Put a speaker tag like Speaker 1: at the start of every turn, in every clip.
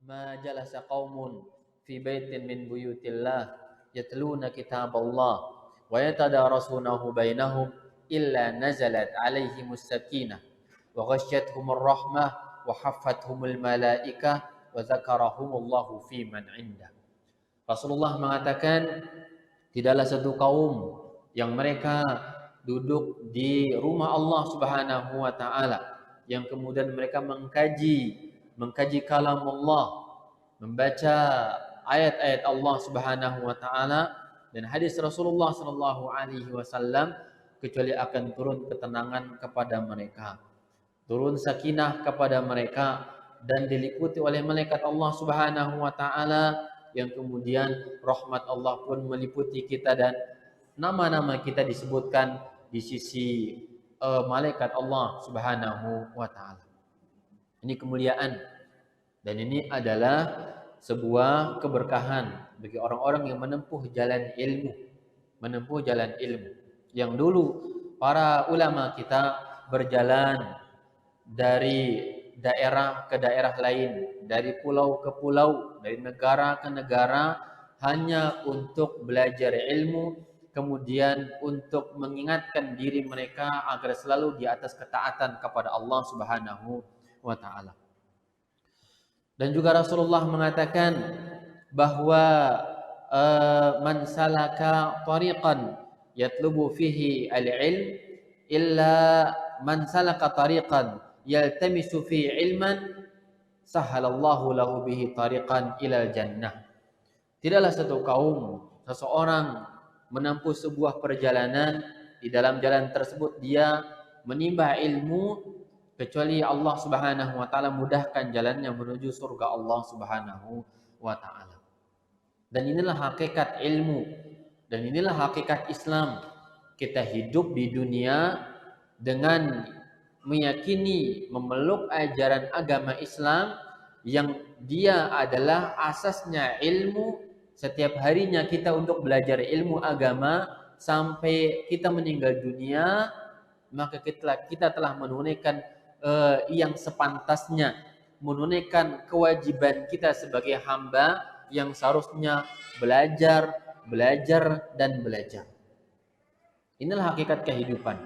Speaker 1: ma jalasa qaumun fi baitin min buyutillah yatluna kitaballah wa yatadarasunahu bainahum illa nazalat alaihimus sakinah wa ghasyiyatuhumur rahmah wa haffathumul malaikah wa zakarahumullahu fi man indah. Rasulullah mengatakan, tidaklah satu kaum yang mereka duduk di rumah Allah Subhanahu wa taala yang kemudian mereka mengkaji kalam Allah, membaca ayat-ayat Allah Subhanahu wa taala dan hadis Rasulullah sallallahu alaihi wasallam, kecuali akan turun ketenangan kepada mereka, turun sakinah kepada mereka, dan diliputi oleh malaikat Allah Subhanahu wa taala, yang kemudian rahmat Allah pun meliputi kita dan nama-nama kita disebutkan di sisi malaikat Allah Subhanahu wa taala. Ini kemuliaan dan ini adalah sebuah keberkahan bagi orang-orang yang menempuh jalan ilmu, Yang dulu para ulama kita berjalan dari daerah ke daerah lain, dari pulau ke pulau, dari negara ke negara, hanya untuk belajar ilmu, kemudian untuk mengingatkan diri mereka agar selalu di atas ketaatan kepada Allah Subhanahu wa taala. Dan juga Rasulullah mengatakan bahwa man salaka tariqan yatlubu fihi al-ilm illa man salaka tariqan yaltamisu fi ilman sahalallahu lahu bihi tariqan ilal jannah. Tidaklah satu kaum, seseorang menempuh sebuah perjalanan, di dalam jalan tersebut dia menimba ilmu, kecuali Allah Subhanahu wa taala mudahkan jalannya menuju surga Allah Subhanahu wa taala. Dan inilah hakikat ilmu, dan inilah hakikat Islam. Kita hidup di dunia dengan meyakini, memeluk ajaran agama Islam yang dia adalah asasnya ilmu. Setiap harinya kita untuk belajar ilmu agama sampai kita meninggal dunia, maka kita telah menunaikan yang sepantasnya, menunaikan kewajiban kita sebagai hamba yang seharusnya belajar, dan belajar. Inilah hakikat kehidupan.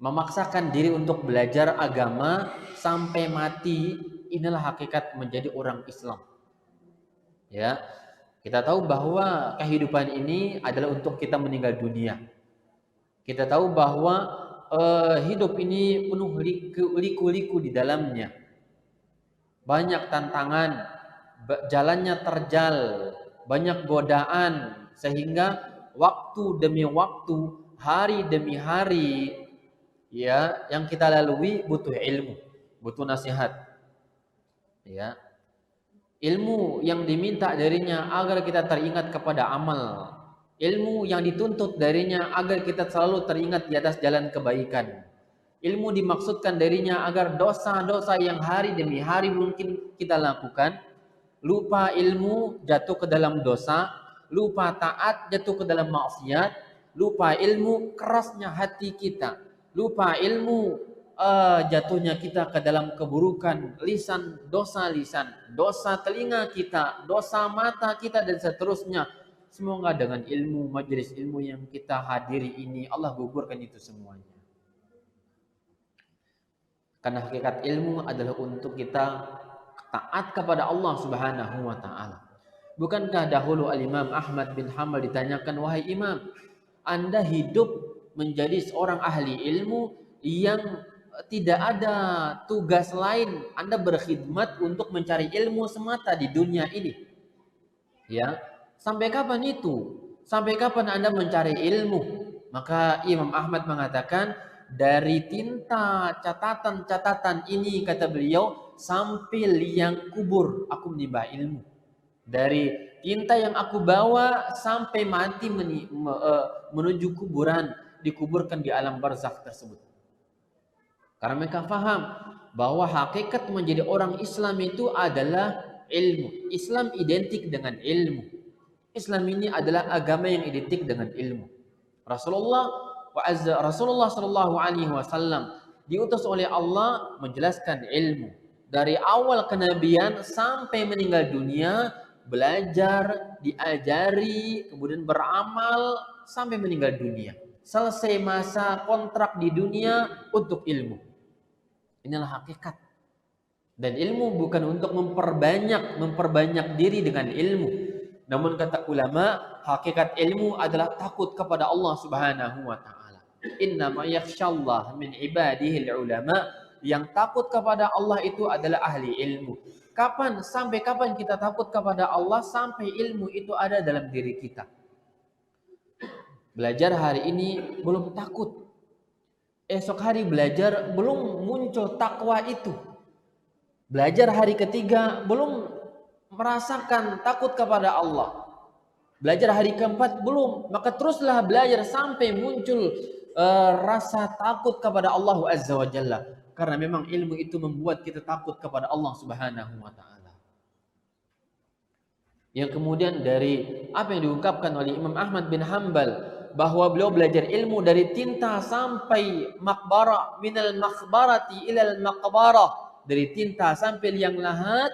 Speaker 1: Memaksakan diri untuk belajar agama sampai mati, inilah hakikat menjadi orang Islam. Ya, kita tahu bahwa kehidupan ini adalah untuk kita meninggal dunia. Kita tahu bahwa hidup ini penuh liku-liku di dalamnya. Banyak tantangan, jalannya terjal, banyak godaan, sehingga waktu demi waktu, hari demi hari, ya, yang kita lalui butuh ilmu, butuh nasihat. Ya. Ilmu yang diminta darinya agar kita teringat kepada amal. Ilmu yang dituntut darinya agar kita selalu teringat di atas jalan kebaikan. Ilmu dimaksudkan darinya agar dosa-dosa yang hari demi hari mungkin kita lakukan, lupa ilmu jatuh ke dalam dosa, lupa taat jatuh ke dalam maksiat, lupa ilmu kerasnya hati kita, lupa ilmu jatuhnya kita ke dalam keburukan lisan, dosa telinga kita, dosa mata kita, dan seterusnya. Semoga dengan ilmu, majelis ilmu yang kita hadiri ini, Allah gugurkan itu semuanya. Karena hakikat ilmu adalah untuk kita taat kepada Allah Subhanahu wa taala. Bukankah dahulu Al-Imam Ahmad bin Hanbal ditanyakan, wahai Imam, Anda hidup menjadi seorang ahli ilmu yang tidak ada tugas lain, Anda berkhidmat untuk mencari ilmu semata di dunia ini. Ya, sampai kapan itu? Sampai kapan Anda mencari ilmu? Maka Imam Ahmad mengatakan, dari tinta catatan ini, kata beliau, sampai liang kubur aku menimba ilmu. Dari tinta yang aku bawa sampai mati menuju kuburan, dikuburkan di alam barzakh tersebut. Karena mereka faham bahwa hakikat menjadi orang Islam itu adalah ilmu. Islam identik dengan ilmu. Islam ini adalah agama yang identik dengan ilmu. Rasulullah Shallallahu Alaihi Wasallam diutus oleh Allah menjelaskan ilmu, dari awal kenabian sampai meninggal dunia, belajar, diajari, kemudian beramal sampai meninggal dunia. Selesai masa kontrak di dunia untuk ilmu. Inilah hakikat. Dan ilmu bukan untuk memperbanyak diri dengan ilmu. Namun kata ulama, hakikat ilmu adalah takut kepada Allah Subhanahu wa taala. Innama yakhshallah min ibadihi ulama. Yang takut kepada Allah itu adalah ahli ilmu. Sampai kapan kita takut kepada Allah? Sampai ilmu itu ada dalam diri kita. Belajar hari ini belum takut. Esok hari belajar belum muncul takwa itu. Belajar hari ketiga belum merasakan takut kepada Allah. Belajar hari keempat belum, maka teruslah belajar sampai muncul rasa takut kepada Allah Azza wa Jalla. Karena memang ilmu itu membuat kita takut kepada Allah Subhanahu wa taala. Yang kemudian dari apa yang diungkapkan oleh Imam Ahmad bin Hanbal, bahwa beliau belajar ilmu dari tinta sampai makbarah, minal makbarati ilal maqbarah, dari tinta sampai liang lahat,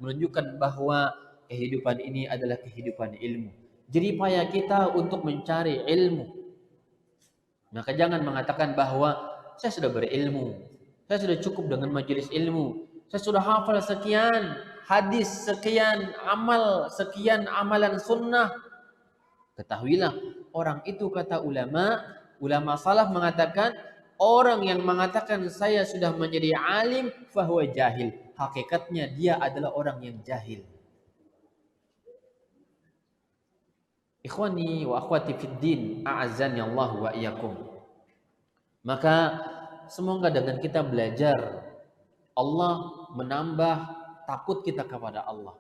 Speaker 1: menunjukkan bahwa kehidupan ini adalah kehidupan ilmu. Jadi payah kita untuk mencari ilmu. Maka jangan mengatakan bahwa saya sudah berilmu, saya sudah cukup dengan majelis ilmu, saya sudah hafal sekian hadis, sekian amal, sekian amalan sunnah. Ketahuilah, orang itu kata ulama salaf mengatakan, orang yang mengatakan saya sudah menjadi alim fahuwa jahil. Hakikatnya dia adalah orang yang jahil. Ikhwani wa akhwati fid din, a'azzani Allah wa iyyakum. Maka semoga dengan kita belajar, Allah menambah takut kita kepada Allah.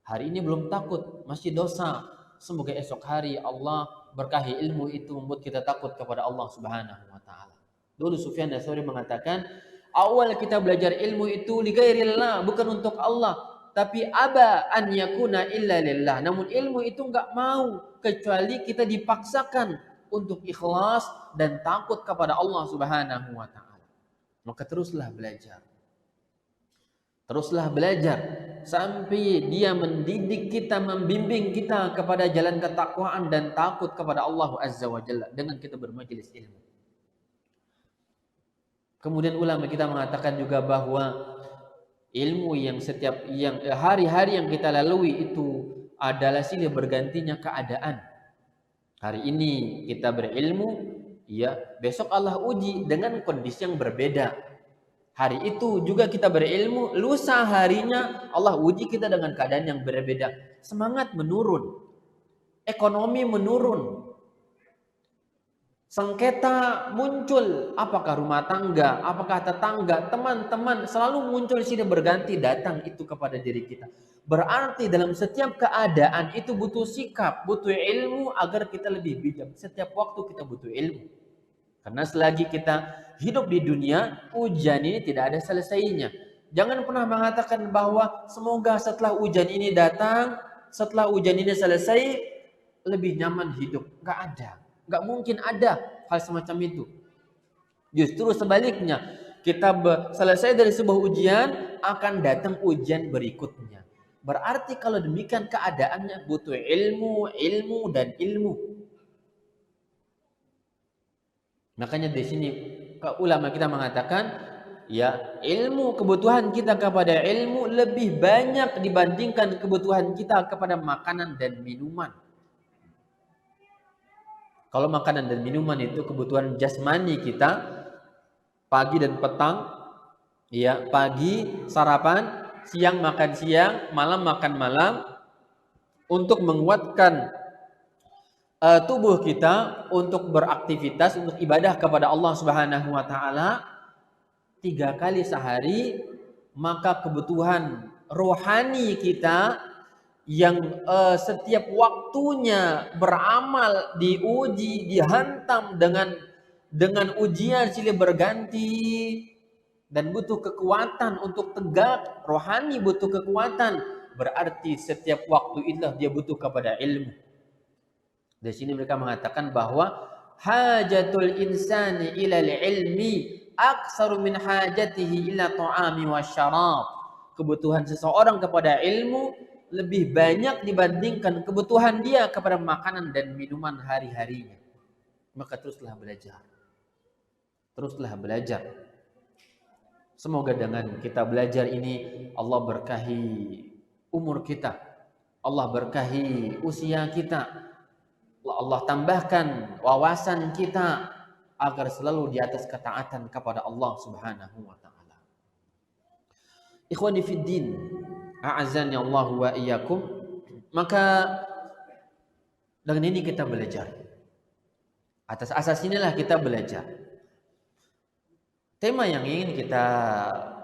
Speaker 1: Hari ini belum takut, masih dosa. Semoga esok hari Allah berkahi ilmu itu membuat kita takut kepada Allah Subhanahu wa taala. Dulu Sufyan Ats-Tsauri mengatakan, awal kita belajar ilmu itu li ghairillah, bukan untuk Allah, tapi aba an yakuna illa lillah. Namun ilmu itu enggak mau kecuali kita dipaksakan untuk ikhlas dan takut kepada Allah Subhanahu wa taala. Maka teruslah belajar. Teruslah belajar sampai dia mendidik kita, membimbing kita kepada jalan ketakwaan dan takut kepada Allah Azza wa Jalla dengan kita bermajelis ilmu. Kemudian ulama kita mengatakan juga bahwa ilmu yang hari-hari yang kita lalui itu adalah silih bergantinya keadaan. Hari ini kita berilmu, ya, besok Allah uji dengan kondisi yang berbeda. Hari itu juga kita berilmu, lusa harinya Allah uji kita dengan keadaan yang berbeda. Semangat menurun, ekonomi menurun, sengketa muncul, apakah rumah tangga, apakah tetangga, teman-teman, selalu muncul silih berganti datang itu kepada diri kita. Berarti dalam setiap keadaan itu butuh sikap, butuh ilmu agar kita lebih bijak. Setiap waktu kita butuh ilmu. Karena selagi kita hidup di dunia, ujian ini tidak ada selesainya. Jangan pernah mengatakan bahwa semoga setelah ujian ini datang, setelah ujian ini selesai, lebih nyaman hidup. Nggak ada. Nggak mungkin ada hal semacam itu. Justru sebaliknya, kita selesai dari sebuah ujian, akan datang ujian berikutnya. Berarti kalau demikian keadaannya butuh ilmu, dan ilmu. Makanya di sini ulama kita mengatakan, ya, ilmu, kebutuhan kita kepada ilmu lebih banyak dibandingkan kebutuhan kita kepada makanan dan minuman. Kalau makanan dan minuman itu kebutuhan jasmani kita, pagi dan petang, ya, pagi sarapan, siang makan siang, malam makan malam, untuk menguatkan tubuh kita untuk beraktivitas, untuk ibadah kepada Allah Subhanahu wa taala 3 kali sehari. Maka kebutuhan rohani kita yang setiap waktunya beramal diuji, dihantam dengan ujian silih berganti dan butuh kekuatan untuk tegak, rohani butuh kekuatan, berarti setiap waktu itulah dia butuh kepada ilmu. Di sini mereka mengatakan bahwa hajatul insani ilal ilmi aksaru min hajatihi ila ta'ami wasyarab. kebutuhan seseorang kepada ilmu lebih banyak dibandingkan kebutuhan dia kepada makanan dan minuman hari-harinya. Maka teruslah belajar. Teruslah belajar. Semoga dengan kita belajar ini Allah berkahi umur kita. Allah berkahi usia kita. Allah tambahkan wawasan kita agar selalu di atas ketaatan kepada Allah Subhanahu wa taala. Ikhwani fid din, a'azzani Allah wa iyyakum. Maka dengan ini kita belajar. Atas asas inilah kita belajar. Tema yang ingin kita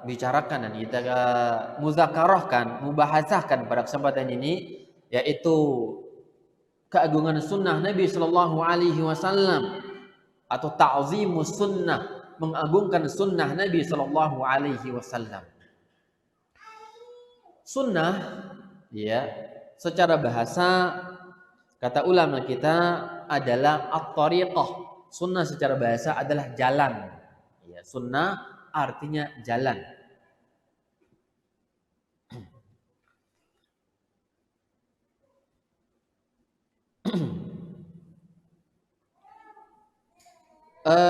Speaker 1: bicarakan dan kita muzakarahkan, mubahasahkan pada kesempatan ini yaitu keagungan sunnah Nabi Sallallahu Alaihi Wasallam atau ta'zimus sunnah, mengagungkan sunnah Nabi Sallallahu Alaihi Wasallam. Sunnah, ya, secara bahasa kata ulama kita adalah at-tariqah. Sunnah secara bahasa adalah jalan. Ya, sunnah artinya jalan.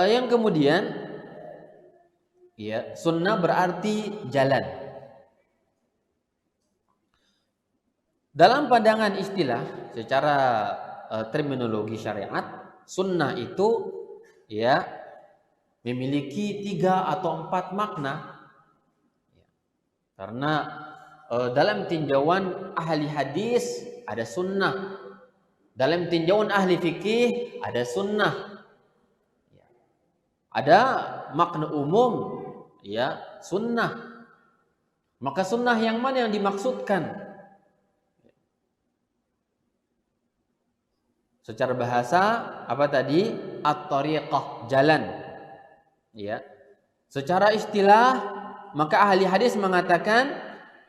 Speaker 1: Yang kemudian, ya, sunnah berarti jalan. Dalam pandangan istilah, secara terminologi syariat, sunnah itu, ya, memiliki 3 atau 4 makna. Karena dalam tinjauan ahli hadis ada sunnah, dalam tinjauan ahli fikih ada sunnah. Ada makna umum, ya, sunnah. Maka sunnah yang mana yang dimaksudkan? Secara bahasa apa tadi? At-tariqah, jalan. Ya. Secara istilah maka ahli hadis mengatakan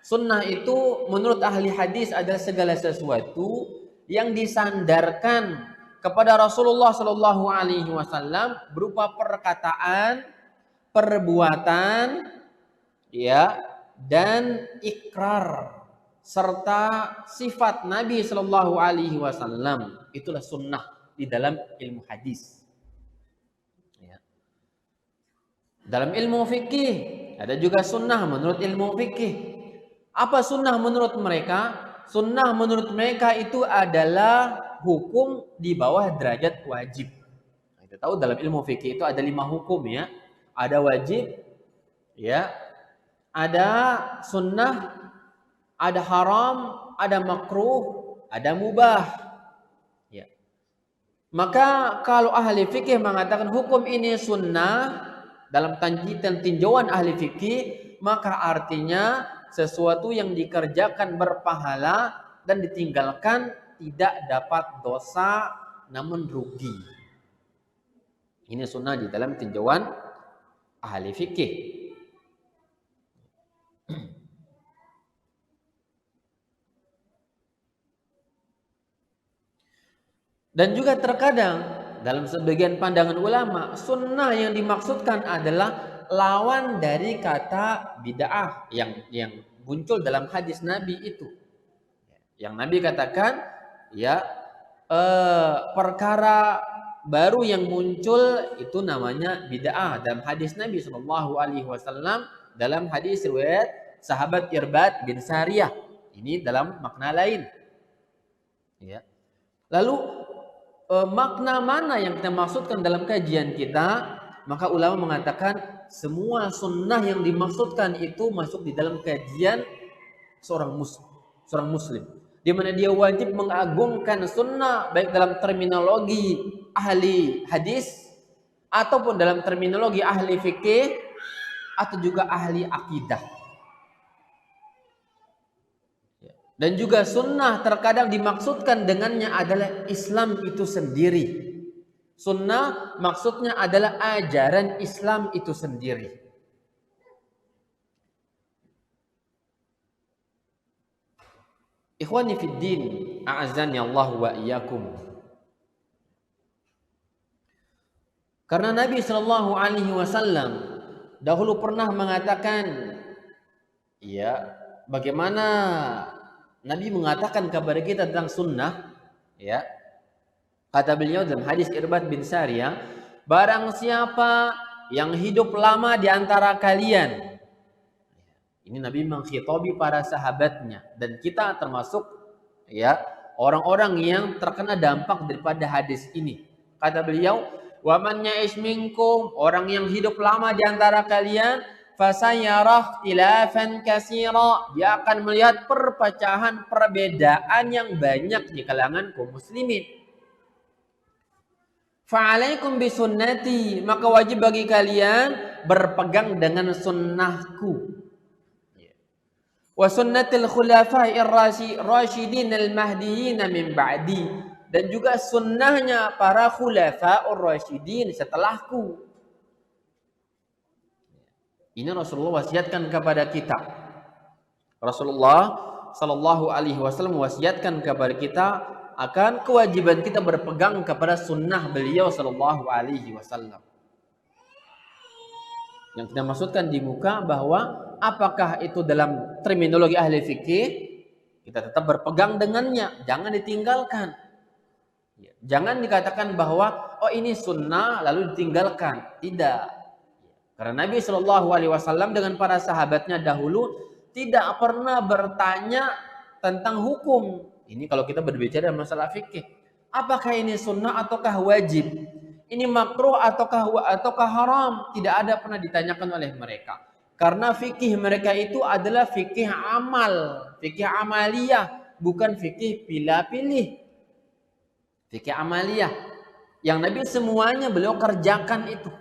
Speaker 1: sunnah itu menurut ahli hadis adalah segala sesuatu yang disandarkan kepada Rasulullah Shallallahu Alaihi Wasallam berupa perkataan, perbuatan, ya, dan ikrar serta sifat Nabi Shallallahu Alaihi Wasallam. Itulah sunnah di dalam ilmu hadis. Ya. Dalam ilmu fikih ada juga sunnah menurut ilmu fikih. Apa sunnah menurut mereka? Sunnah menurut mereka itu adalah hukum di bawah derajat wajib. Kita tahu dalam ilmu fikih itu ada 5 hukum, ya. Ada wajib, ya. Ada sunnah, ada haram, ada makruh, ada mubah. Ya. Maka kalau ahli fikih mengatakan hukum ini sunnah dalam tinjauan ahli fikih, maka artinya sesuatu yang dikerjakan berpahala dan ditinggalkan tidak dapat dosa namun rugi. Ini sunnah di dalam tinjauan ahli fikih. Dan juga terkadang dalam sebagian pandangan ulama, sunnah yang dimaksudkan adalah lawan dari kata bid'ah yang muncul dalam hadis Nabi itu. Yang Nabi katakan, ya, perkara baru yang muncul itu namanya bid'ah dalam hadis Nabi Shallallahu Alaihi Wasallam, dalam hadis riwayat sahabat Irbad bin Sariyah. Ini dalam makna lain. Ya. Lalu makna mana yang kita maksudkan dalam kajian kita? Maka ulama mengatakan semua sunnah yang dimaksudkan itu masuk di dalam kajian seorang muslim, di mana dia wajib mengagungkan sunnah baik dalam terminologi ahli hadis ataupun dalam terminologi ahli fikih atau juga ahli akidah. Dan juga sunnah terkadang dimaksudkan dengannya adalah Islam itu sendiri. Sunnah maksudnya adalah ajaran Islam itu sendiri. Ikhwani fid din, a'azzani Allah wa iyyakum. Karena Nabi Shallallahu Alaihi Wasallam dahulu pernah mengatakan, ya, bagaimana Nabi mengatakan kepada kita tentang sunnah, ya. Kata beliau dalam hadis Irbad bin Sariyah, barang siapa yang hidup lama di antara kalian. Ini Nabi menghitobi para sahabatnya dan kita termasuk, ya, orang-orang yang terkena dampak daripada hadis ini. Kata beliau, "Wa man ya'ish minkum," orang yang hidup lama di antara kalian, "fasayara ikhtilafan katsira," dia akan melihat perpecahan, perbedaan yang banyak di kalangan kaum muslimin. Fa'alaikum bisunnati, maka wajib bagi kalian berpegang dengan sunnahku. Wa sunnatil khulafa'ir rasyidin al-mahdiyyin min ba'di, dan juga sunnahnya para khulafa'ur rasyidin setelahku. Ini Rasulullah wasiatkan kepada kita. Rasulullah sallallahu alaihi wasallam wasiatkan kepada kita akan kewajiban kita berpegang kepada sunnah beliau sallallahu alaihi wasallam. Yang kita maksudkan di muka bahwa apakah itu dalam terminologi ahli fikih, kita tetap berpegang dengannya, jangan ditinggalkan. Jangan dikatakan bahwa oh ini sunnah lalu ditinggalkan. Tidak. Karena Nabi sallallahu alaihi wasallam dengan para sahabatnya dahulu tidak pernah bertanya tentang hukum. Ini kalau kita berbicara masalah fikih. Apakah ini sunnah ataukah wajib? Ini makruh ataukah haram? Tidak ada pernah ditanyakan oleh mereka. Karena fikih mereka itu adalah fikih amal, fikih amaliyah, bukan fikih pilih-pilih. Fikih amaliyah. Yang Nabi semuanya beliau kerjakan itu.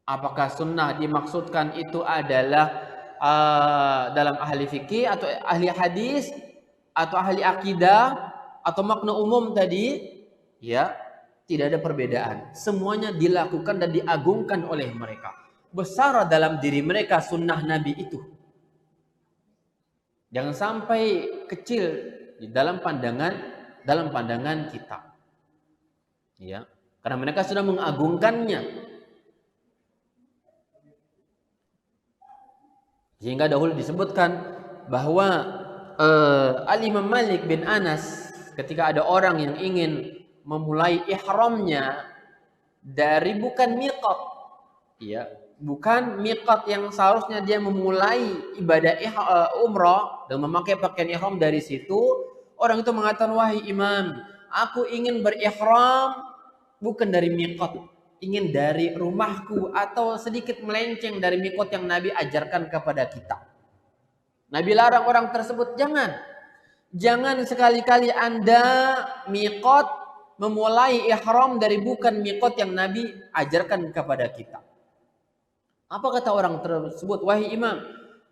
Speaker 1: Apakah sunnah dimaksudkan itu adalah dalam ahli fikih atau ahli hadis atau ahli akidah atau makna umum tadi, ya, tidak ada perbedaan. Semuanya dilakukan dan diagungkan oleh mereka. Besar dalam diri mereka sunnah Nabi itu. Jangan sampai kecil di dalam pandangan kita. Ya, karena mereka sudah mengagungkannya. Sehingga dahulu disebutkan bahwa Al-Imam Malik bin Anas ketika ada orang yang ingin memulai ihramnya dari bukan miqat, ya, bukan miqat yang seharusnya dia memulai ibadah umrah dan memakai pakaian ihram dari situ, orang itu mengatakan, wahai imam, aku ingin berihram bukan dari miqat, ingin dari rumahku atau sedikit melenceng dari miqat yang Nabi ajarkan kepada kita. Nabi larang orang tersebut, jangan sekali-kali Anda miqat memulai ihram dari bukan miqat yang Nabi ajarkan kepada kita. Apa kata orang tersebut? Wahai imam,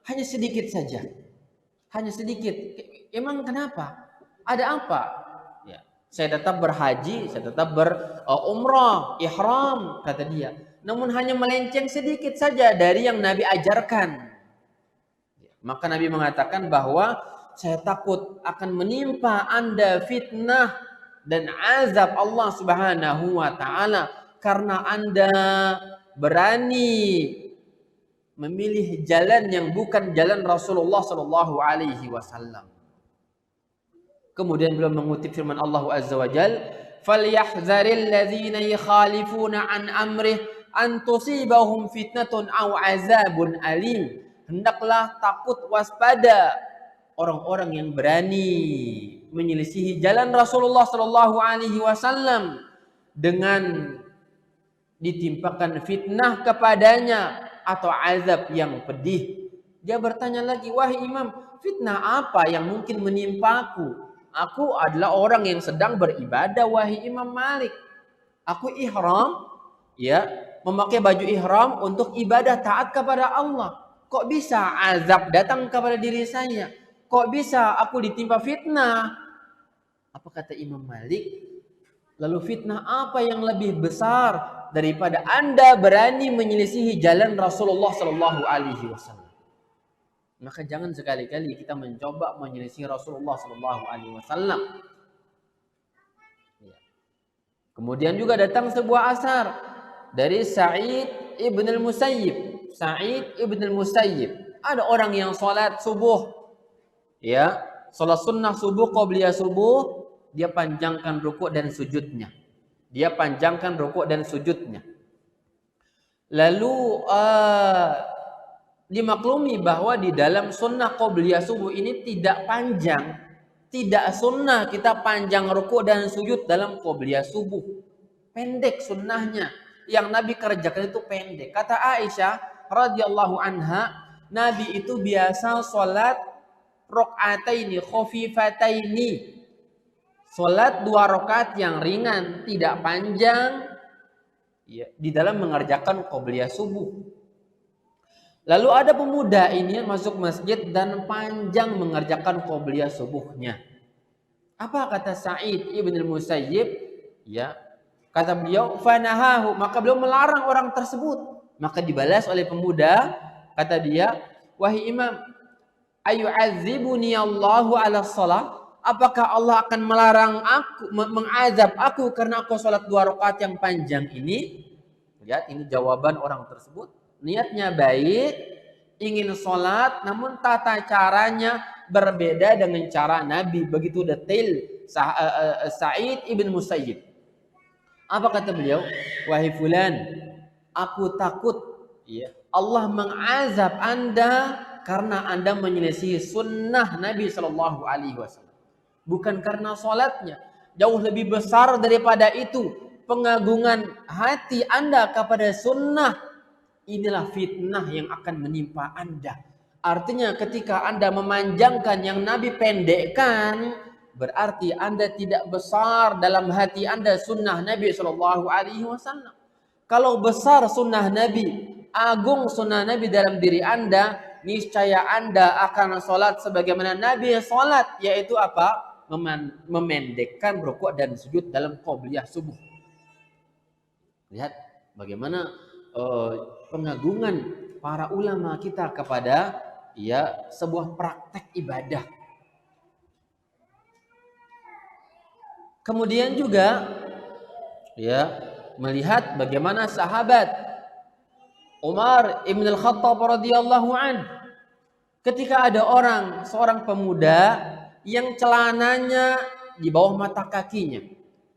Speaker 1: hanya sedikit saja. Hanya sedikit. Emang kenapa? Ada apa? Ya, saya tetap berhaji, saya tetap berumrah, ihram, kata dia. Namun hanya melenceng sedikit saja dari yang Nabi ajarkan. Maka Nabi mengatakan bahwa saya takut akan menimpa Anda fitnah dan azab Allah Subhanahu wa taala karena Anda berani memilih jalan yang bukan jalan Rasulullah sallallahu alaihi wasallam. Kemudian beliau mengutip firman Allah Azza wa Jalla, "Falyahzaril ladzina yukhalifuna an amrih an tusibahum fitnatun aw azabun alim." Hendaklah takut waspada orang-orang yang berani menyelisihi jalan Rasulullah sallallahu alaihi wasallam dengan ditimpakan fitnah kepadanya atau azab yang pedih. Dia bertanya lagi, wahai imam, fitnah apa yang mungkin menimpaku? Aku adalah orang yang sedang beribadah, wahai Imam Malik. Aku ihram, ya, memakai baju ihram untuk ibadah taat kepada Allah. Kok bisa azab datang kepada diri saya? Kok bisa aku ditimpa fitnah? Apa kata Imam Malik? Lalu fitnah apa yang lebih besar daripada Anda berani menyelisihi jalan Rasulullah sallallahu alaihi wasallam? Maka jangan sekali-kali kita mencoba menyelisihi Rasulullah sallallahu alaihi wasallam. Kemudian juga datang sebuah asar dari Sa'id ibn al-Musayyib. Sa'id ibn al-Musayyib. Ada orang yang sholat subuh, ya, sholat sunnah subuh, qobliyah subuh, dia panjangkan rukuk dan sujudnya. Dia panjangkan rukuk dan sujudnya. Lalu dimaklumi bahwa di dalam sunnah qobliyah subuh ini tidak panjang. Tidak sunnah kita panjang rukuk dan sujud dalam qobliyah subuh. Pendek sunnahnya. Yang Nabi kerjakan itu pendek. Kata Aisyah radhiyallahu anha, Nabi itu biasa sholat rakaataini khafifataini. Sholat 2 rakaat yang ringan, tidak panjang, ya, di dalam mengerjakan qobliyah subuh. Lalu ada pemuda ini masuk masjid dan panjang mengerjakan qobliyah subuhnya. Apa kata Sa'id ibn al-Musayyib? Ya, kata beliau, fanahahu, maka beliau melarang orang tersebut. Maka dibalas oleh pemuda, kata dia, wahai imam, ayu'adzibuni Allahu ala shalah? Apakah Allah akan melarang aku, mengazab aku karena aku sholat 2 rakaat yang panjang ini? Lihat, ini jawaban orang tersebut. Niatnya baik, ingin sholat, namun tata caranya berbeda dengan cara Nabi. Begitu detail Sa'id ibn Musayyib. Apa kata beliau? Wahai fulan, aku takut, ya, Allah mengazab Anda karena Anda menyelisihi sunnah Nabi Shallallahu Alaihi Wasallam. Bukan karena sholatnya. Jauh lebih besar daripada itu pengagungan hati Anda kepada sunnah. Inilah fitnah yang akan menimpa Anda. Artinya ketika Anda memanjangkan yang Nabi pendekkan, berarti Anda tidak besar dalam hati Anda sunnah Nabi Shallallahu Alaihi Wasallam. Kalau besar sunnah Nabi, agung sunnah Nabi dalam diri Anda, niscaya Anda akan sholat sebagaimana Nabi sholat, yaitu apa? Memendekkan rukuk dan sujud dalam qobliyah subuh. Lihat bagaimana pengagungan para ulama kita kepada, ya, sebuah praktek ibadah. Kemudian juga, ya, melihat bagaimana sahabat Umar ibn al-Khattab radhiyallahu an, ketika ada seorang pemuda yang celananya di bawah mata kakinya,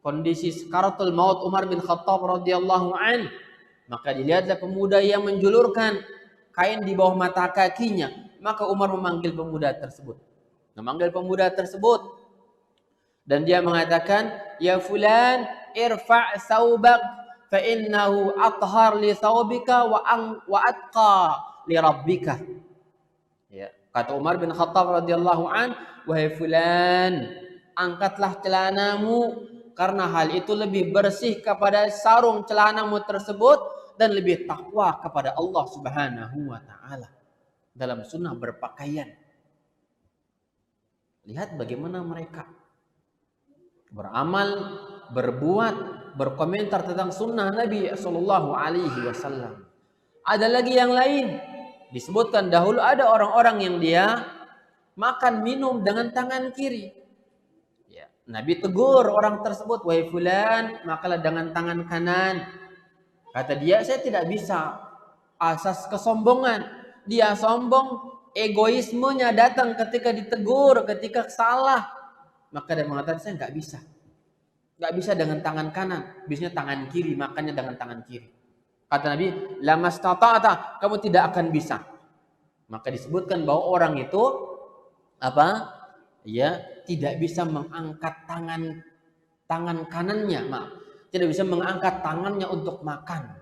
Speaker 1: kondisi sakaratul maut Umar bin Khattab radhiyallahu an, maka dilihatlah pemuda yang menjulurkan kain di bawah mata kakinya. Maka Umar memanggil pemuda tersebut. Dan dia mengatakan, ya fulan, irfa' saubak fa innahu athhar li saubika wa atqa li rabbika. Ya, kata Umar bin Khattab radhiyallahu an, wahai fulan, angkatlah celanamu karena hal itu lebih bersih kepada sarung celanamu tersebut dan lebih takwa kepada Allah Subhanahu wa taala dalam sunnah berpakaian. Lihat bagaimana mereka beramal, berbuat, berkomentar tentang sunnah Nabi Sallallahu Alaihi Wasallam. Ada lagi yang lain, disebutkan dahulu ada orang-orang yang dia makan minum dengan tangan kiri. Ya, Nabi tegur orang tersebut, wahai fulan, makanlah dengan tangan kanan. Kata dia, saya tidak bisa. Asas kesombongan, dia sombong, egoismenya datang ketika ditegur, ketika salah. Maka dia mengatakan, saya nggak bisa dengan tangan kanan, biasanya tangan kiri, makannya dengan tangan kiri. Kata Nabi, lamastata'ata, kamu tidak akan bisa. Maka disebutkan bahwa orang itu apa? Ya, tidak bisa mengangkat tangan kanannya, tidak bisa mengangkat tangannya untuk makan.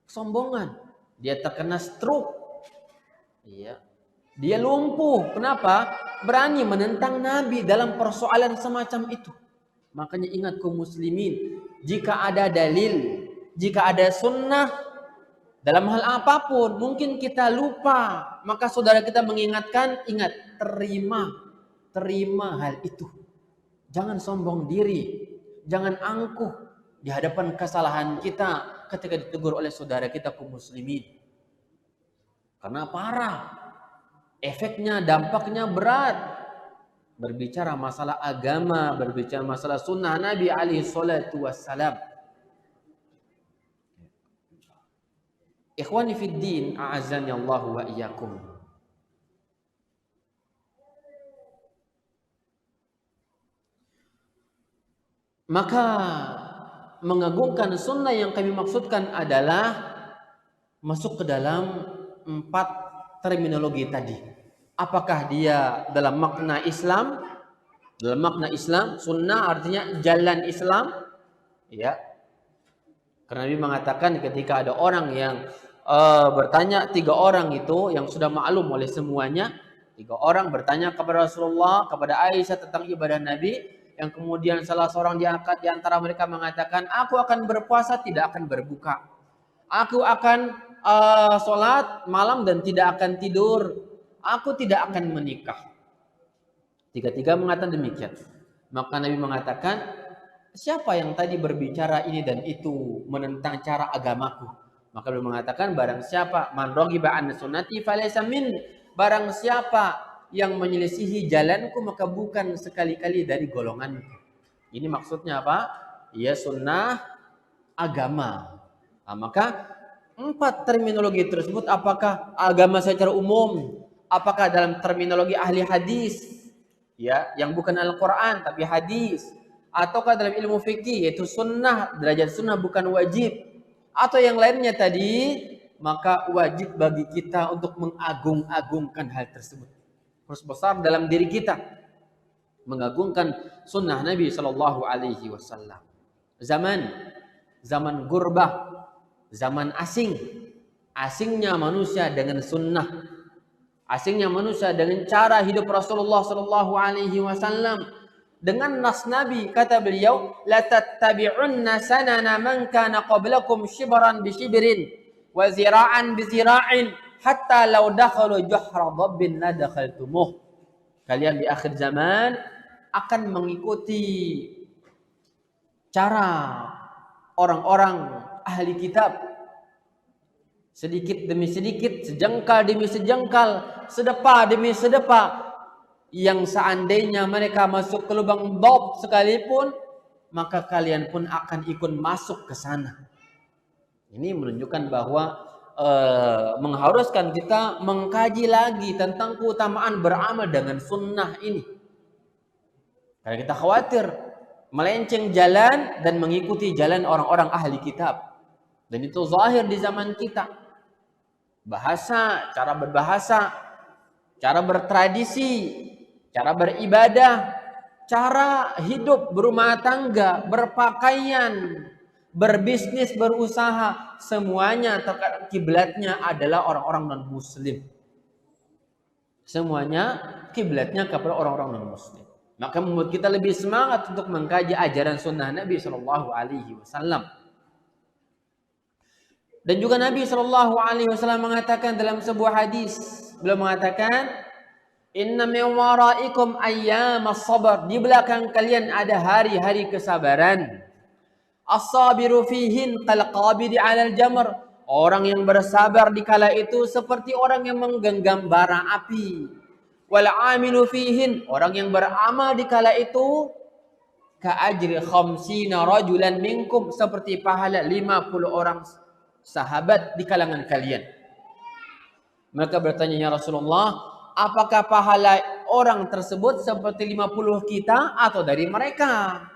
Speaker 1: Kesombongan, dia terkena stroke. Iya. Dia lumpuh. Kenapa? Berani menentang Nabi dalam persoalan semacam itu. Makanya ingat kaum muslimin, jika ada dalil, jika ada sunnah dalam hal apapun, mungkin kita lupa, maka saudara kita mengingatkan, ingat, terima hal itu. Jangan sombong diri, jangan angkuh di hadapan kesalahan kita ketika ditegur oleh saudara kita kaum muslimin. Karena parah. Efeknya, dampaknya berat. Berbicara masalah agama, berbicara masalah sunnah Nabi alaihi salatu wassalam. Ikhwani fid din, a'azzani Allah wa iyyakum. Maka mengagungkan sunnah yang kami maksudkan adalah masuk ke dalam 4 terminologi tadi. Apakah dia dalam makna Islam? Dalam makna Islam, sunnah artinya jalan Islam, ya. Karena Nabi mengatakan ketika ada orang yang bertanya, 3 orang itu yang sudah maklum oleh semuanya, 3 orang bertanya kepada Rasulullah, kepada Aisyah tentang ibadah Nabi, yang kemudian salah seorang diangkat di antara mereka mengatakan, aku akan berpuasa, tidak akan berbuka. Aku akan sholat malam dan tidak akan tidur. Aku tidak akan menikah. Tiga-tiga mengatakan demikian. Maka Nabi mengatakan, siapa yang tadi berbicara ini dan itu menentang cara agamaku? Maka Nabi mengatakan, barang siapa man raghiba an sunnati falaysa min, barang siapa yang menyelisihi jalanku maka bukan sekali-kali dari golonganku. Ini maksudnya apa? Ya sunnah agama. Nah, maka 4 terminologi tersebut, apakah agama secara umum, apakah dalam terminologi ahli hadis, ya, yang bukan Al-Quran tapi hadis, ataukah dalam ilmu fikih yaitu sunnah, derajat sunnah bukan wajib, atau yang lainnya tadi, maka wajib bagi kita untuk mengagung-agungkan hal tersebut. Harus besar dalam diri kita mengagungkan sunnah Nabi Shallallahu Alaihi Wasallam. Zaman gurbah, zaman asing, asingnya manusia dengan sunnah, asingnya manusia dengan cara hidup Rasulullah Sallallahu Alaihi Wasallam, dengan nas Nabi, kata beliau, la tattabi'unna sanana man kana qablakum shibran bi shibrin wa zira'an bi zira'in hatta law dakhalu juhra dhabbin la dakhaltumuh. Kalian di akhir zaman akan mengikuti cara orang-orang ahli kitab, sedikit demi sedikit, sejengkal demi sejengkal, sedepa demi sedepa, yang seandainya mereka masuk ke lubang dhab sekalipun, maka kalian pun akan ikut masuk ke sana. Ini menunjukkan bahwa mengharuskan kita mengkaji lagi tentang keutamaan beramal dengan sunnah ini. Karena kita khawatir melenceng jalan dan mengikuti jalan orang-orang ahli kitab. Dan itu zahir di zaman kita. Bahasa, cara berbahasa, cara bertradisi, cara beribadah, cara hidup berumah tangga, berpakaian, berbisnis, berusaha, semuanya terkadang kiblatnya adalah orang-orang non-muslim. Semuanya kiblatnya kepada orang-orang non-muslim. Maka membuat kita lebih semangat untuk mengkaji ajaran sunnah Nabi Shallallahu Alaihi Wasallam. Dan juga Nabi Shallallahu Alaihi Wasallam mengatakan dalam sebuah hadis, beliau mengatakan, Inna min waraikum ayyamas sabr, di belakang kalian ada hari-hari kesabaran. As-sabiru fihin kal qabidi 'alal jamr, orang yang bersabar di kala itu seperti orang yang menggenggam bara api. Wal 'amilu fihin, orang yang beramal di kala itu ka ajri khamsina rajulan minkum, seperti pahala 50 orang sahabat di kalangan kalian. Maka bertanya, ya Rasulullah, apakah pahala orang tersebut seperti 50 kita atau dari mereka?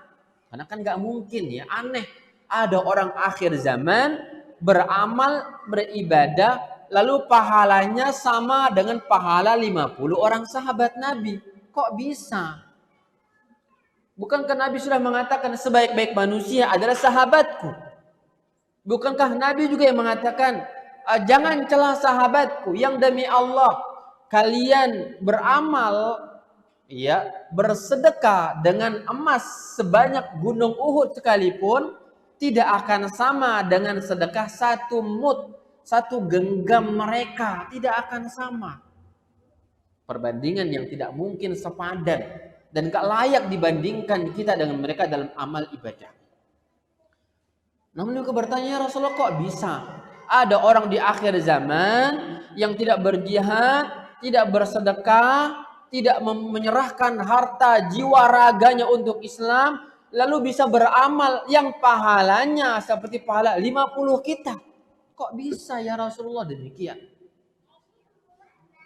Speaker 1: Karena kan gak mungkin ya, aneh. Ada orang akhir zaman beramal, beribadah, lalu pahalanya sama dengan pahala 50 orang sahabat Nabi. Kok bisa? Bukankah Nabi sudah mengatakan sebaik-baik manusia adalah sahabatku? Bukankah Nabi juga yang mengatakan, jangan celah sahabatku, yang demi Allah kalian beramal, ya, bersedekah dengan emas sebanyak gunung Uhud sekalipun tidak akan sama dengan sedekah 1 mud, 1 genggam mereka, tidak akan sama. Perbandingan yang tidak mungkin sepadan dan gak layak dibandingkan kita dengan mereka dalam amal ibadah. Namun juga bertanya, Rasulullah, kok bisa ada orang di akhir zaman yang tidak berjihad, tidak bersedekah, tidak menyerahkan harta jiwa raganya untuk Islam, lalu bisa beramal yang pahalanya seperti pahala 50 kita? Kok bisa ya Rasulullah demikian?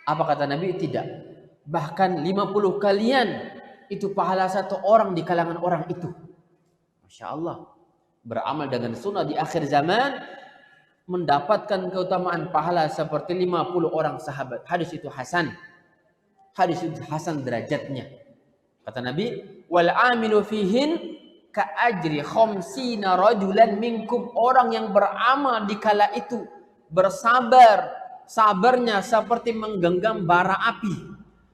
Speaker 1: Apa kata Nabi? Tidak. Bahkan 50 kalian itu pahala 1 orang di kalangan orang itu. Masya Allah. Beramal dengan sunnah di akhir zaman mendapatkan keutamaan pahala seperti 50 orang sahabat. Hadis itu hasan. Hadis itu hasan derajatnya. Kata Nabi, wal amilu fihin ka ajri khamsina rajulan minkum. Orang yang beramal di kala itu bersabar, sabarnya seperti menggenggam bara api.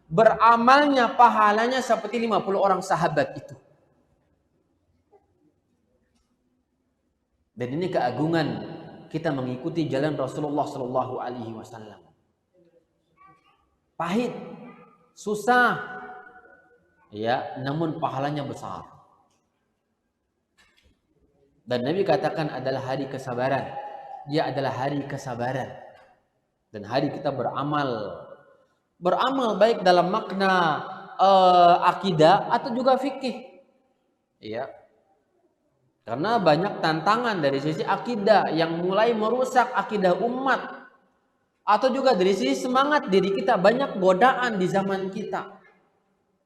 Speaker 1: Beramalnya pahalanya seperti 50 orang sahabat itu. Dan ini keagungan kita mengikuti jalan Rasulullah Sallallahu Alaihi Wasallam. Pahit, susah, ya, namun pahalanya besar. Dan Nabi katakan adalah hari kesabaran. Dia adalah hari kesabaran. Dan hari kita beramal baik dalam makna akidah atau juga fikih. Ya. Karena banyak tantangan dari sisi akidah yang mulai merusak akidah umat. Atau juga dari sisi semangat diri kita, banyak godaan di zaman kita.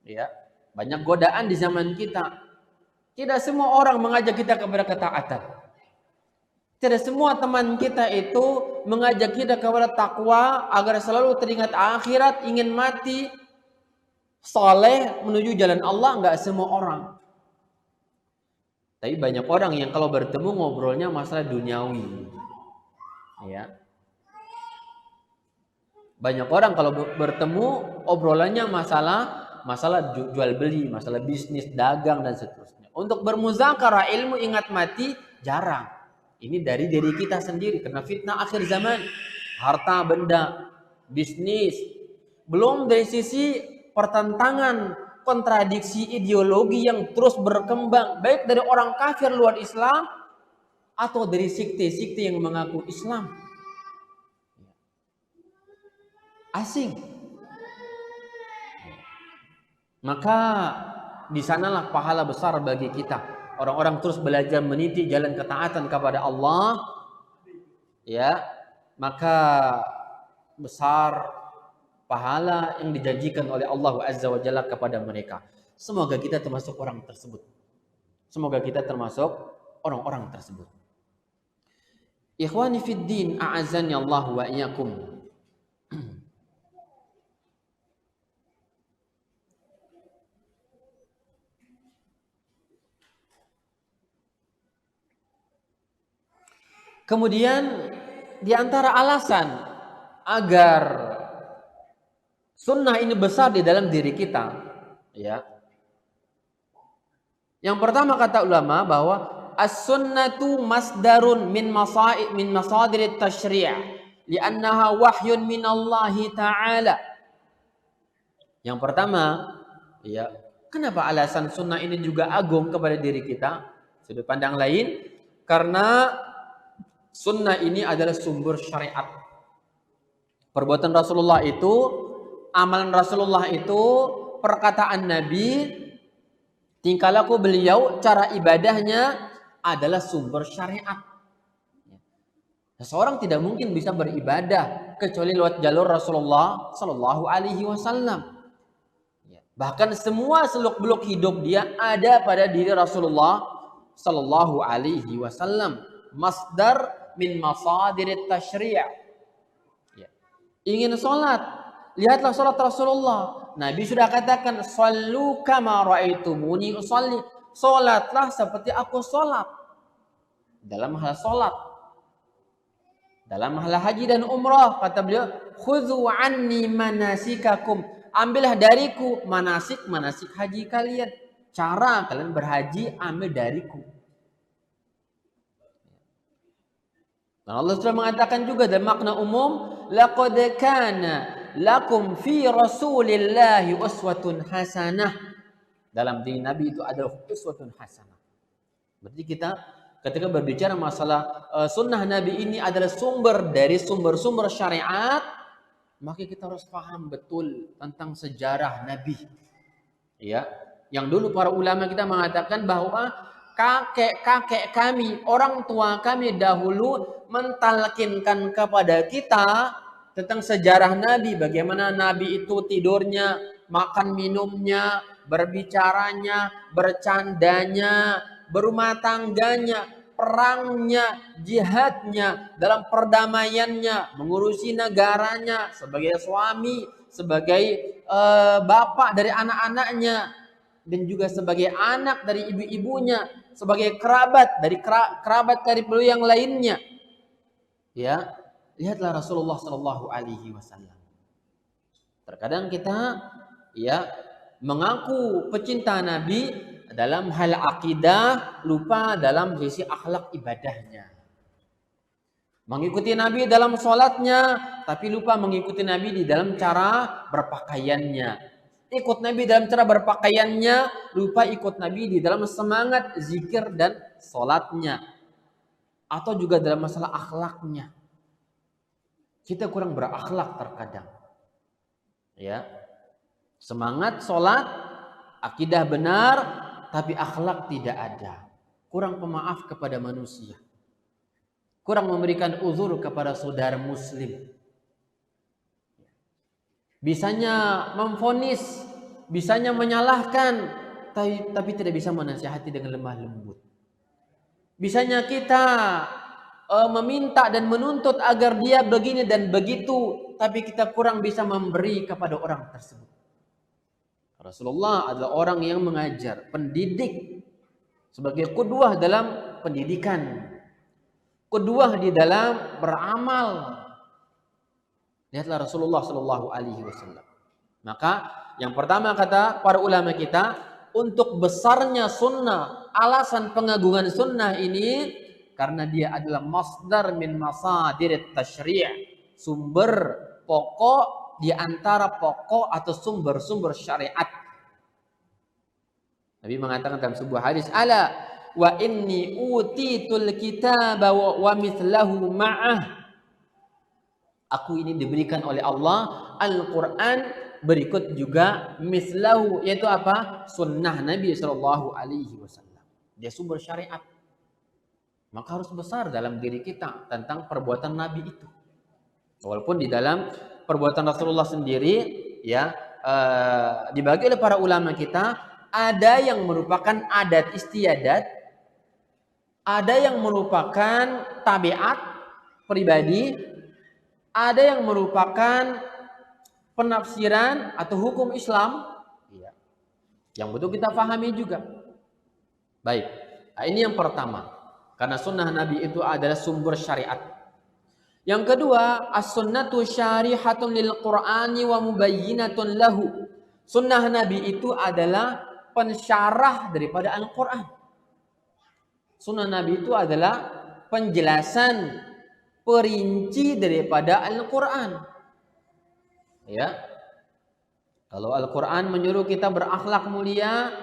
Speaker 1: Ya, banyak godaan di zaman kita. Tidak semua orang mengajak kita kepada ketaatan. Tidak semua teman kita itu mengajak kita kepada takwa agar selalu teringat akhirat, ingin mati saleh menuju jalan Allah. Enggak semua orang. Tapi banyak orang yang kalau bertemu ngobrolnya masalah duniawi. Ya. Banyak orang kalau bertemu obrolannya masalah jual beli, masalah bisnis, dagang dan seterusnya. Untuk bermuzakarah ilmu ingat mati jarang. Ini dari diri kita sendiri karena fitnah akhir zaman, harta benda, bisnis. Belum dari sisi pertentangan, kontradiksi ideologi yang terus berkembang baik dari orang kafir luar Islam atau dari sekte-sekte yang mengaku Islam. Asing. Maka di sanalah pahala besar bagi kita. Orang-orang terus belajar meniti jalan ketaatan kepada Allah, ya, maka besar pahala yang dijanjikan oleh Allah Azza wa Jalla kepada mereka. Semoga kita termasuk orang tersebut. Semoga kita termasuk orang-orang tersebut. Ikhwani fid din, a'azzani Allah wa iyyakum. Kemudian di antara alasan agar sunnah ini besar di dalam diri kita, ya. Yang pertama kata ulama bahwa as-sunnatu masdarun min masadir at-tasyri', li'annaha wahyun min Allah Ta'ala. Yang pertama, ya, kenapa alasan sunnah ini juga agung kepada diri kita? Sudut pandang lain, karena sunnah ini adalah sumber syariat. Perbuatan Rasulullah itu, amalan Rasulullah itu, perkataan Nabi, tingkah laku beliau, cara ibadahnya adalah sumber syariat. Seseorang tidak mungkin bisa beribadah kecuali lewat jalur Rasulullah Sallallahu Alaihi Wasallam. Bahkan semua seluk-beluk hidup dia ada pada diri Rasulullah Sallallahu Alaihi Wasallam. Masdar min masadir tasyri'. Ya. Ingin sholat, lihatlah sholat Rasulullah. Nabi sudah katakan, "Shallu kama ra'aitumuni usolli." Sholatlah seperti aku sholat. Dalam hal sholat, dalam hal haji dan umrah, kata beliau, "Khudhu anni manasikakum." Ambillah dariku manasik haji kalian. Cara kalian berhaji ambil dariku. Dan Allah sudah mengatakan juga dalam makna umum, laqad kana lakum fi rasulillahi uswatun hasanah. Dalam diri Nabi itu adalah uswatun hasanah. Berarti kita ketika berbicara masalah sunnah Nabi ini adalah sumber dari sumber-sumber syariat, maka kita harus paham betul tentang sejarah Nabi. Ya, yang dulu para ulama kita mengatakan bahwa kakek-kakek kami, orang tua kami dahulu mentalkinkan kepada kita tentang sejarah Nabi, bagaimana Nabi itu tidurnya, makan minumnya, berbicaranya, bercandanya, berumah tangganya, perangnya, jihadnya, dalam perdamaiannya, mengurusi negaranya, sebagai suami, sebagai bapak dari anak-anaknya, dan juga sebagai anak dari ibu-ibunya, sebagai kerabat dari beliau yang lainnya. Ya, lihatlah Rasulullah Shallallahu Alaihi Wasallam. Terkadang kita ya mengaku pecinta Nabi dalam hal akidah, lupa dalam sisi akhlak ibadahnya. Mengikuti Nabi dalam sholatnya, tapi lupa mengikuti Nabi di dalam cara berpakaiannya. Ikut Nabi dalam cara berpakaiannya, lupa ikut Nabi di dalam semangat zikir dan sholatnya. Atau juga dalam masalah akhlaknya. Kita kurang berakhlak terkadang. Ya, semangat sholat, akidah benar, tapi akhlak tidak ada. Kurang pemaaf kepada manusia. Kurang memberikan uzur kepada saudara muslim. Bisanya memvonis, bisanya menyalahkan, tapi tidak bisa menasihati dengan lemah lembut. Bisanya kita meminta dan menuntut agar dia begini dan begitu, tapi kita kurang bisa memberi kepada orang tersebut. Rasulullah adalah orang yang mengajar, pendidik, sebagai qudwah dalam pendidikan, qudwah di dalam beramal. Lihatlah Rasulullah Shallallahu Alaihi Wasallam. Maka yang pertama kata para ulama kita, untuk besarnya sunnah, alasan pengagungan sunnah ini karena dia adalah masdar min masadir tasyri', sumber pokok di antara pokok atau sumber-sumber syariat. Nabi mengatakan dalam sebuah hadis, ala wa inni utitul kitaba wa mithlahu ma'ah. Aku ini diberikan oleh Allah Al-Quran, berikut juga mislahu, yaitu apa? Sunnah Nabi Shallallahu Alaihi Wasallam. Dia sumber syariat. Maka harus besar dalam diri kita tentang perbuatan Nabi itu. Walaupun di dalam perbuatan Rasulullah sendiri, ya dibagi oleh para ulama kita, ada yang merupakan adat istiadat, ada yang merupakan tabiat pribadi, ada yang merupakan penafsiran atau hukum Islam, ya, yang betul kita pahami juga. Baik, nah, ini yang pertama. Karena sunnah Nabi itu adalah sumber syariat. Yang kedua, as-sunnatu syarihatun lil Qur'ani wa mubayyinatun lahu. Sunnah Nabi itu adalah pensyarah daripada Al-Quran. Sunnah Nabi itu adalah penjelasan perinci daripada Al-Quran. Ya, kalau Al-Quran menyuruh kita berakhlak mulia,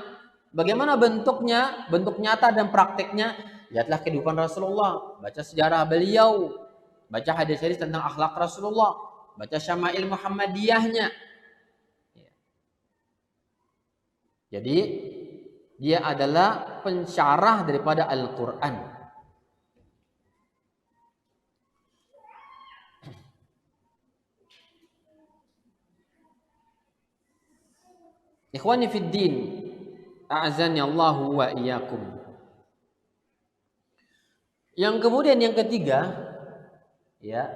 Speaker 1: bagaimana bentuknya, bentuk nyata dan prakteknya? Lihatlah kehidupan Rasulullah, baca sejarah beliau, baca hadis-hadis tentang akhlak Rasulullah, baca syama'il Muhammadiyahnya. Jadi dia adalah pensyarah daripada Al-Quran. Ikhwani fid din, a'azani Allahu wa iyyakum. Yang kemudian yang ketiga, ya,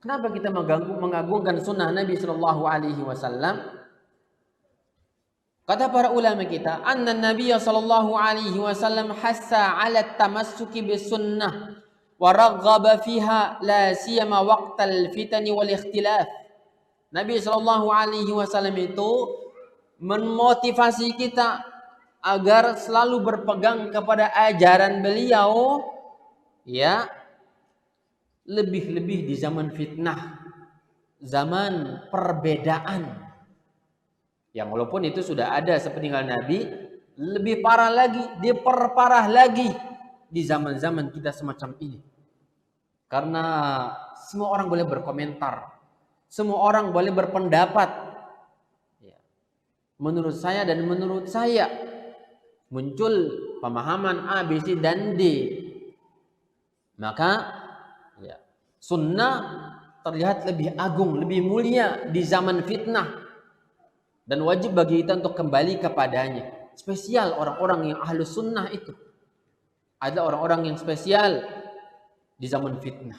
Speaker 1: kenapa kita mengagungkan sunnah Nabi Shallallahu Alaihi Wasallam? Kata para ulama kita, anna Nabi Shallallahu Alaihi Wasallam hassa ala tamassuki bis sunnah wa raghaba fiha la siyama waqtal fitani wal ikhtilaf. Nabi Shallallahu Alaihi Wasallam itu memotivasi kita agar selalu berpegang kepada ajaran beliau, ya, lebih-lebih di zaman fitnah, zaman perbedaan. Yang walaupun itu sudah ada sepeninggal Nabi, lebih parah lagi, diperparah lagi di zaman-zaman kita semacam ini. Karena semua orang boleh berkomentar, semua orang boleh berpendapat. Menurut saya dan menurut saya muncul pemahaman A, B, C, dan D. Maka ya, sunnah terlihat lebih agung, lebih mulia di zaman fitnah. Dan wajib bagi kita untuk kembali kepadanya. Spesial orang-orang yang ahlu sunnah itu. Ada orang-orang yang spesial di zaman fitnah.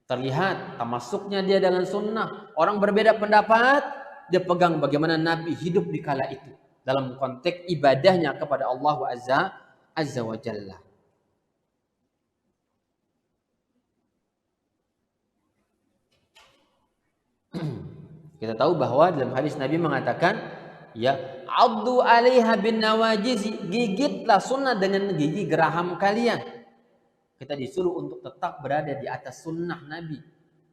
Speaker 1: Terlihat tamasuknya dia dengan sunnah. Orang berbeda pendapat, dia pegang bagaimana Nabi hidup di kala itu. Dalam konteks ibadahnya kepada Allah Azza wa Jalla. Kita tahu bahwa dalam hadis Nabi mengatakan, ya, addu 'alaiha bin nawajiz, gigitlah sunnah dengan gigi geraham kalian. Kita disuruh untuk tetap berada di atas sunnah Nabi.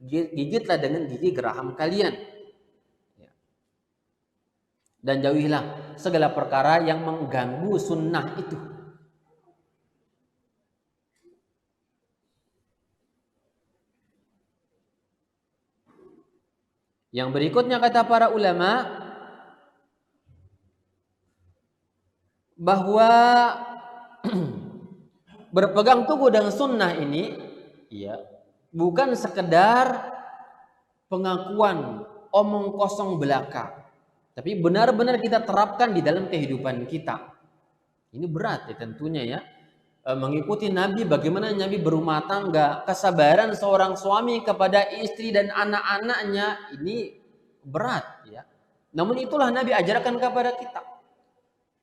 Speaker 1: Gigitlah dengan gigi geraham kalian. Dan jauhilah segala perkara yang mengganggu sunnah itu. Yang berikutnya kata para ulama bahwa berpegang teguh dengan sunnah ini, ya, bukan sekedar pengakuan omong kosong belaka, tapi benar-benar kita terapkan di dalam kehidupan kita. Ini berat ya tentunya ya. Mengikuti Nabi, bagaimana Nabi berumah tangga, kesabaran seorang suami kepada istri dan anak-anaknya, ini berat ya. Namun itulah Nabi ajarkan kepada kita.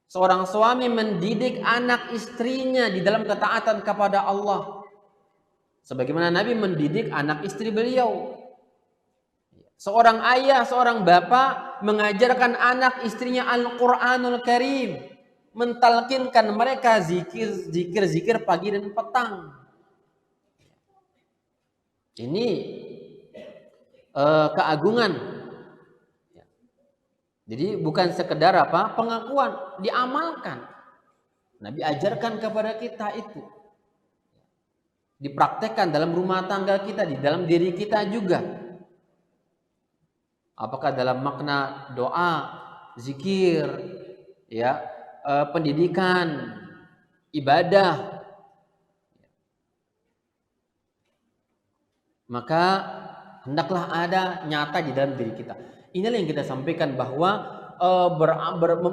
Speaker 1: Seorang suami mendidik anak istrinya di dalam ketaatan kepada Allah, sebagaimana Nabi mendidik anak istri beliau. Seorang ayah, seorang bapak mengajarkan anak istrinya Al-Quranul Karim, mentalkinkan mereka zikir pagi dan petang. Ini keagungan. Jadi bukan sekedar pengakuan, diamalkan. Nabi ajarkan kepada kita itu, dipraktekkan dalam rumah tangga kita, di dalam diri kita juga. Apakah dalam makna doa, zikir, ya, pendidikan, ibadah. Maka hendaklah ada nyata di dalam diri kita. Inilah yang kita sampaikan bahwa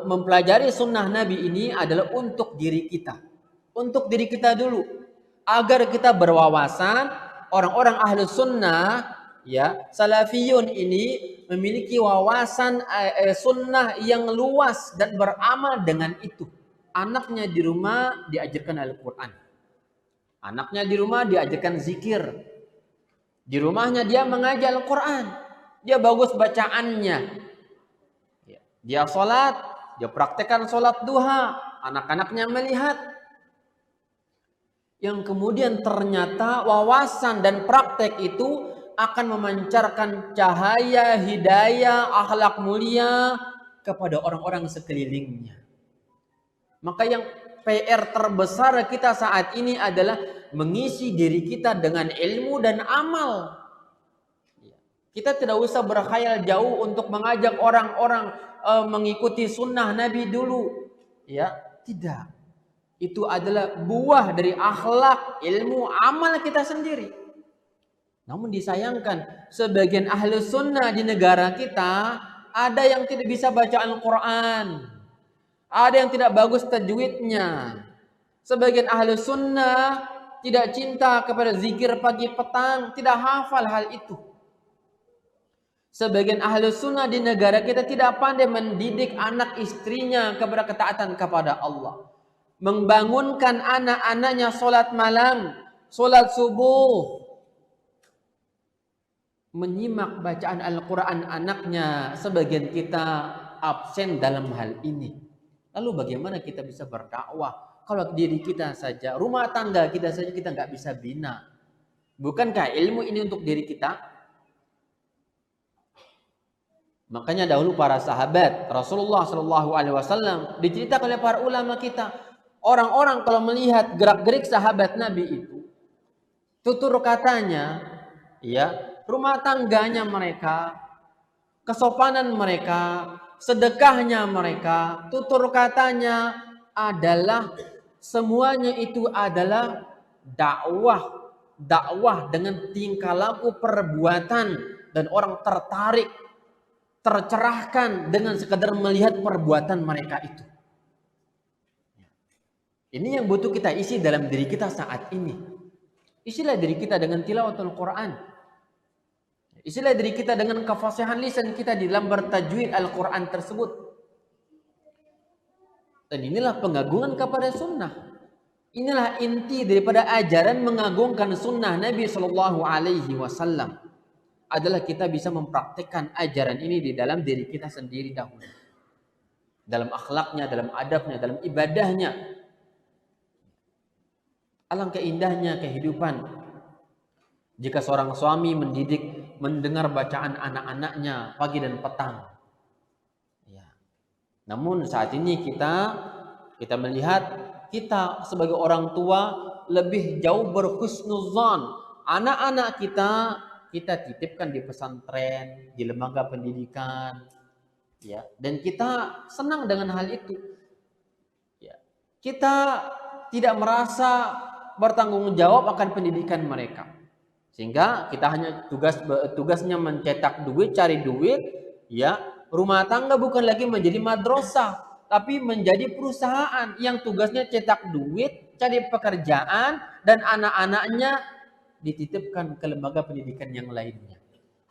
Speaker 1: mempelajari sunnah Nabi ini adalah untuk diri kita. Untuk diri kita dulu. Agar kita berwawasan, orang-orang ahlu sunnah, ya, salafiyun ini memiliki wawasan sunnah yang luas dan beramal dengan itu. Anaknya di rumah diajarkan Al-Quran. Anaknya di rumah diajarkan zikir. Di rumahnya dia mengajar Al-Quran. Dia bagus bacaannya. Dia sholat, dia praktekkan sholat duha. Anak-anaknya melihat. Yang kemudian ternyata wawasan dan praktek itu akan memancarkan cahaya, hidayah, akhlak mulia kepada orang-orang sekelilingnya. Maka yang PR terbesar kita saat ini adalah mengisi diri kita dengan ilmu dan amal. Kita tidak usah berkhayal jauh untuk mengajak orang-orang mengikuti sunnah Nabi dulu. Ya, tidak. Itu adalah buah dari akhlak, ilmu, amal kita sendiri. Namun disayangkan, sebagian ahli sunnah di negara kita ada yang tidak bisa baca Al-Quran, ada yang tidak bagus tajwidnya. Sebagian ahli sunnah tidak cinta kepada zikir pagi petang, tidak hafal hal itu. Sebagian ahli sunnah di negara kita tidak pandai mendidik anak istrinya kepada ketaatan kepada Allah, membangunkan anak-anaknya sholat malam, sholat subuh, menyimak bacaan Al-Quran anaknya. Sebagian kita absen dalam hal ini. Lalu bagaimana kita bisa berdakwah kalau diri kita saja, rumah tangga kita saja kita nggak bisa bina? Bukankah ilmu ini untuk diri kita? Makanya dahulu para sahabat Rasulullah SAW diceritakan oleh para ulama kita, orang-orang kalau melihat gerak-gerik sahabat Nabi itu, tutur katanya, ya, rumah tangganya mereka, kesopanan mereka, sedekahnya mereka, tutur katanya adalah semuanya itu adalah dakwah dengan tingkah laku perbuatan, dan orang tertarik, tercerahkan dengan sekadar melihat perbuatan mereka itu. Ini yang butuh kita isi dalam diri kita saat ini. Isilah diri kita dengan tilawatul Quran. Isilah diri kita dengan kefasihan lisan kita di dalam bertajwid Al-Quran tersebut. Dan inilah pengagungan kepada sunnah. Inilah inti daripada ajaran mengagungkan sunnah Nabi Shallallahu Alaihi Wasallam. Adalah kita bisa mempraktikkan ajaran ini di dalam diri kita sendiri dahulu. Dalam akhlaknya, dalam adabnya, dalam ibadahnya. Alangkah indahnya kehidupan jika seorang suami mendengar bacaan anak-anaknya pagi dan petang. Ya. Namun saat ini kita melihat kita sebagai orang tua lebih jauh berhusnuzan. Anak-anak kita titipkan di pesantren, di lembaga pendidikan, ya. Dan kita senang dengan hal itu. Ya. Kita tidak merasa bertanggung jawab akan pendidikan mereka, sehingga kita hanya tugasnya mencetak duit, cari duit, ya. Rumah tangga bukan lagi menjadi madrasah, tapi menjadi perusahaan yang tugasnya cetak duit, cari pekerjaan, dan anak-anaknya dititipkan ke lembaga pendidikan yang lainnya.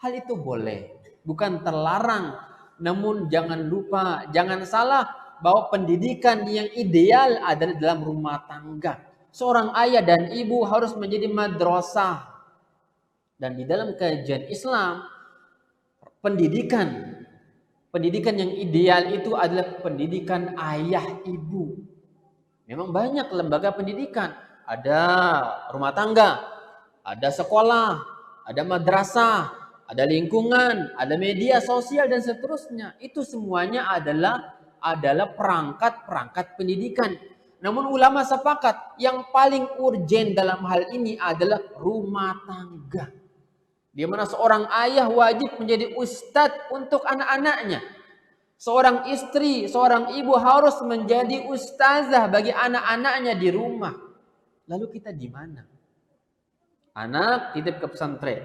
Speaker 1: Hal itu boleh, bukan terlarang, namun jangan lupa, jangan salah bahwa pendidikan yang ideal adalah dalam rumah tangga. Seorang ayah dan ibu harus menjadi madrasah. Dan di dalam kajian Islam, pendidikan yang ideal itu adalah pendidikan ayah ibu. Memang banyak lembaga pendidikan. Ada rumah tangga, ada sekolah, ada madrasah, ada lingkungan, ada media sosial dan seterusnya. Itu semuanya adalah perangkat-perangkat pendidikan. Namun ulama sepakat yang paling urgen dalam hal ini adalah rumah tangga. Di mana seorang ayah wajib menjadi ustadz untuk anak-anaknya. Seorang istri, seorang ibu harus menjadi ustazah bagi anak-anaknya di rumah. Lalu kita di mana? Anak titip ke pesantren.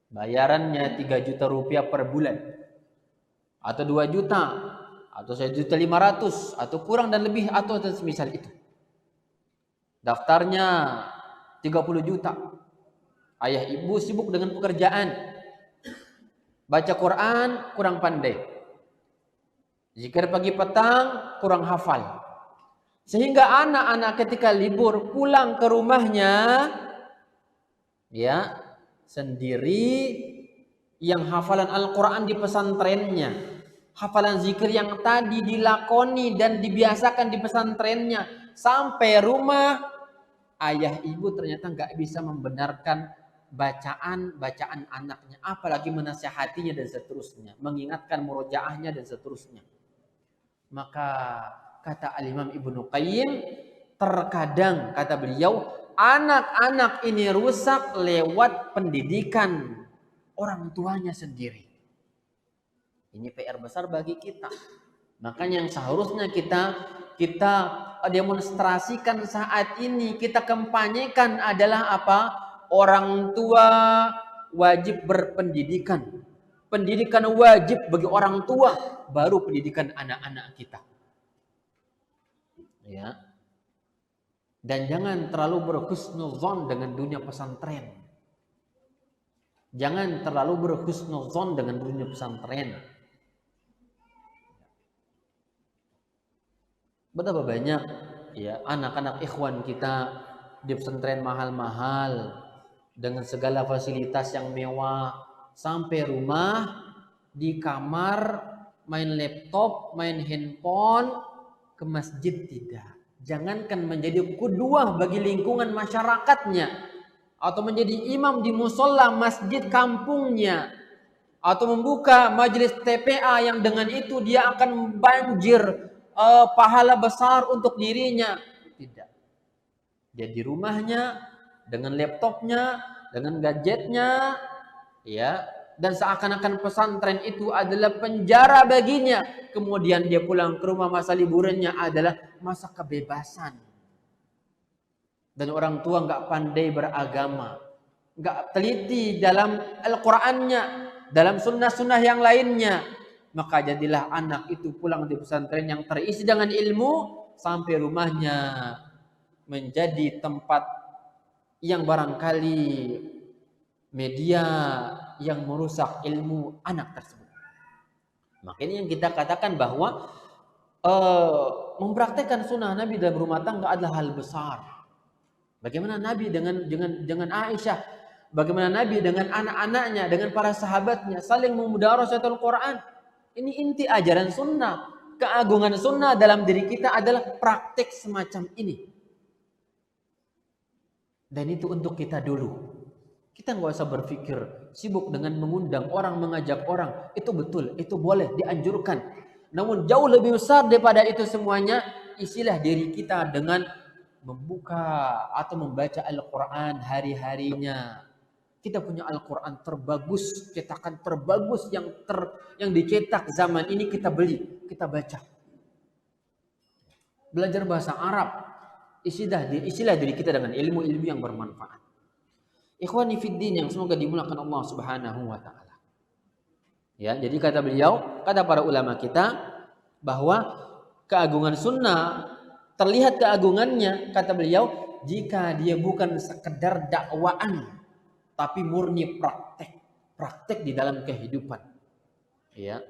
Speaker 1: Bayarannya 3 juta rupiah per bulan. Atau 2 juta. Atau 1.500.000 atau kurang dan lebih atau semisal itu. Daftarnya 30 juta. Ayah ibu sibuk dengan pekerjaan. Baca Quran kurang pandai. Zikir pagi petang kurang hafal. Sehingga anak-anak ketika libur pulang ke rumahnya, ya, sendiri, yang hafalan Al-Quran di pesantrennya, hafalan zikir yang tadi dilakoni dan dibiasakan di pesantrennya, sampai rumah ayah ibu ternyata nggak bisa membenarkan bacaan anaknya, apalagi menasihatinya dan seterusnya, mengingatkan murojaahnya dan seterusnya. Maka kata Al-Imam Ibnu Qayyim, terkadang kata beliau, anak-anak ini rusak lewat pendidikan orang tuanya sendiri. Ini PR besar bagi kita. Makanya yang seharusnya kita demonstrasikan saat ini, kita kampanyekan adalah apa? Orang tua wajib berpendidikan. Pendidikan wajib bagi orang tua, baru pendidikan anak-anak kita. Ya. Dan jangan terlalu berhusnuzon dengan dunia pesantren. Jangan terlalu berhusnuzon dengan dunia pesantren. Betapa banyak ya anak-anak ikhwan kita di pesantren mahal-mahal dengan segala fasilitas yang mewah, sampai rumah di kamar main laptop, main handphone, ke masjid tidak. Jangankan menjadi qudwah bagi lingkungan masyarakatnya, atau menjadi imam di musola masjid kampungnya, atau membuka majelis TPA yang dengan itu dia akan banjir pahala besar untuk dirinya. Tidak. Jadi rumahnya dengan laptopnya, dengan gadgetnya, ya, dan seakan-akan pesantren itu adalah penjara baginya. Kemudian dia pulang ke rumah, masa liburannya adalah masa kebebasan. Dan orang tua nggak pandai beragama, nggak teliti dalam Al-Qur'annya, dalam sunnah-sunnah yang lainnya. Maka jadilah anak itu pulang di pesantren yang terisi dengan ilmu, sampai rumahnya menjadi tempat yang barangkali media yang merusak ilmu anak tersebut. Makanya yang kita katakan bahwa mempraktekkan sunnah Nabi dalam rumah tangga adalah hal besar. Bagaimana Nabi dengan Aisyah, bagaimana Nabi dengan anak-anaknya, dengan para sahabatnya saling memudarasatul Quran. Ini inti ajaran sunnah. Keagungan sunnah dalam diri kita adalah praktek semacam ini. Dan itu untuk kita dulu. Kita nggak usah berpikir sibuk dengan mengundang orang, mengajak orang. Itu betul, itu boleh, dianjurkan. Namun jauh lebih besar daripada itu semuanya, isilah diri kita dengan membuka atau membaca Al-Quran hari-harinya. Kita punya Al-Quran terbagus, cetakan terbagus yang dicetak zaman ini kita beli, kita baca. Belajar bahasa Arab, isilah diri kita dengan ilmu-ilmu yang bermanfaat. Ikhwani fiddin yang semoga dimulakan Allah Subhanahu wa taala. Ya, jadi kata beliau, kata para ulama kita bahwa keagungan sunnah terlihat keagungannya, kata beliau, jika dia bukan sekedar dakwaan tapi murni praktek di dalam kehidupan. Ya.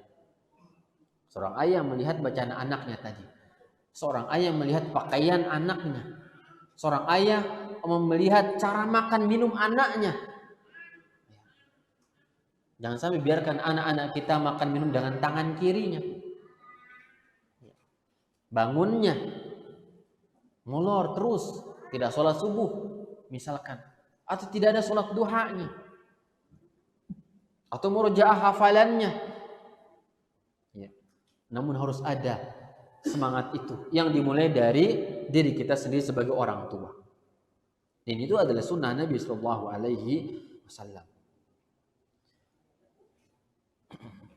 Speaker 1: Seorang ayah melihat bacaan anaknya tadi. Seorang ayah melihat pakaian anaknya. Seorang ayah melihat cara makan minum anaknya. Jangan sampai biarkan anak-anak kita makan minum dengan tangan kirinya. Bangunnya molor terus, tidak sholat subuh misalkan, atau tidak ada sholat duhanya, atau murojaah hafalannya. Ya. Namun harus ada semangat itu yang dimulai dari diri kita sendiri sebagai orang tua. Dan itu adalah sunnah Nabi Sallallahu Alaihi Wasallam.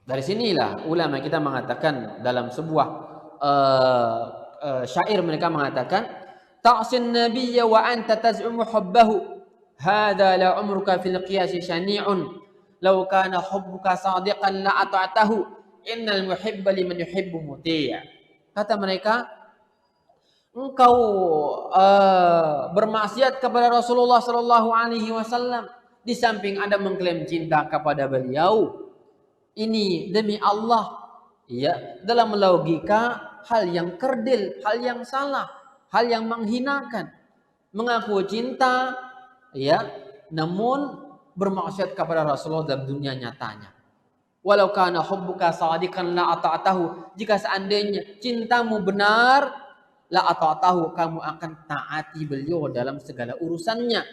Speaker 1: Dari sinilah ulama kita mengatakan dalam sebuah syair mereka mengatakan, ta'sin nabiyya wa anta taz'umu hubbahu hadza la umruka fil qiyas syani'un law kana hubbuka sadiqan la ata'tahu innal muhibba liman yuhibbu muti'. Kata mereka, engkau bermaksiat kepada Rasulullah sallallahu alaihi wasallam di samping Anda mengklaim cinta kepada beliau. Ini demi Allah, ya, dalam logika hal yang kerdil, hal yang salah, hal yang menghinakan. Mengaku cinta, ya, namun bermaksiat kepada Rasulullah dalam dunia nyatanya. Walau kana hubbuka sadiqan la ata'tahu, jika seandainya cintamu benar, la ata'tahu, kamu akan taati beliau dalam segala urusannya.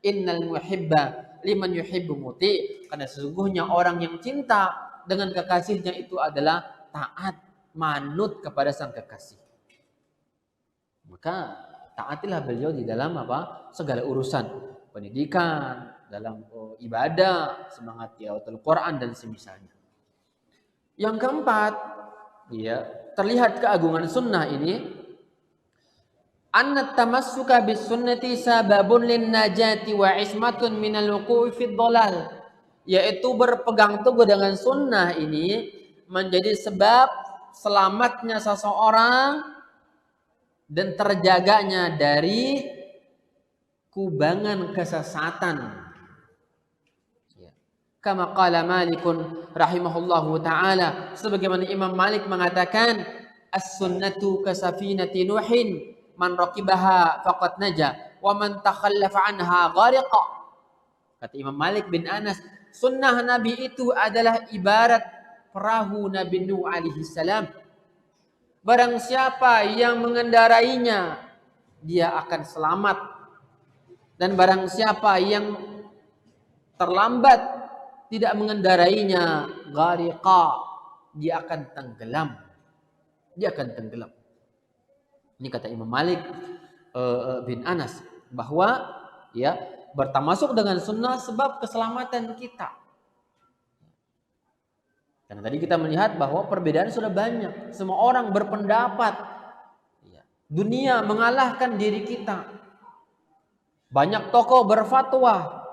Speaker 1: Innal muhibba liman yuhibbu muti', karena sesungguhnya orang yang cinta dengan kekasihnya itu adalah taat, manut kepada sang kekasih. Maka taatilah beliau di dalam apa? Segala urusan pendidikan, dalam ibadah, semangat tilawatul Quran dan semisalnya. Yang keempat, ya, terlihat keagungan sunnah ini, anna tamassuka bis sunnati sababun lin najati wa ismatun minal wuqu'i fid dhalal, yaitu berpegang teguh dengan sunnah ini menjadi sebab selamatnya seseorang dan terjaganya dari kubangan kesesatan. Kama qala Malikun rahimahullahu ta'ala, sebagaimana Imam Malik mengatakan, as-sunnatu kasafinati Nuhin, man raqibaha faqad naja wa man takhallafa anha ghariqa. Kata Imam Malik bin Anas, sunnah Nabi itu adalah ibarat perahu Nabi Nuh alaihi salam. Barang siapa yang mengendarainya, dia akan selamat. Dan barang siapa yang terlambat, tidak mengendarainya, ghariqa, dia akan tenggelam. Dia akan tenggelam. Ini kata Imam Malik bin Anas, bahwa ya, bertamasuk dengan sunnah sebab keselamatan kita. Karena tadi kita melihat bahwa perbedaan sudah banyak. Semua orang berpendapat. Dunia mengalahkan diri kita. Banyak tokoh berfatwa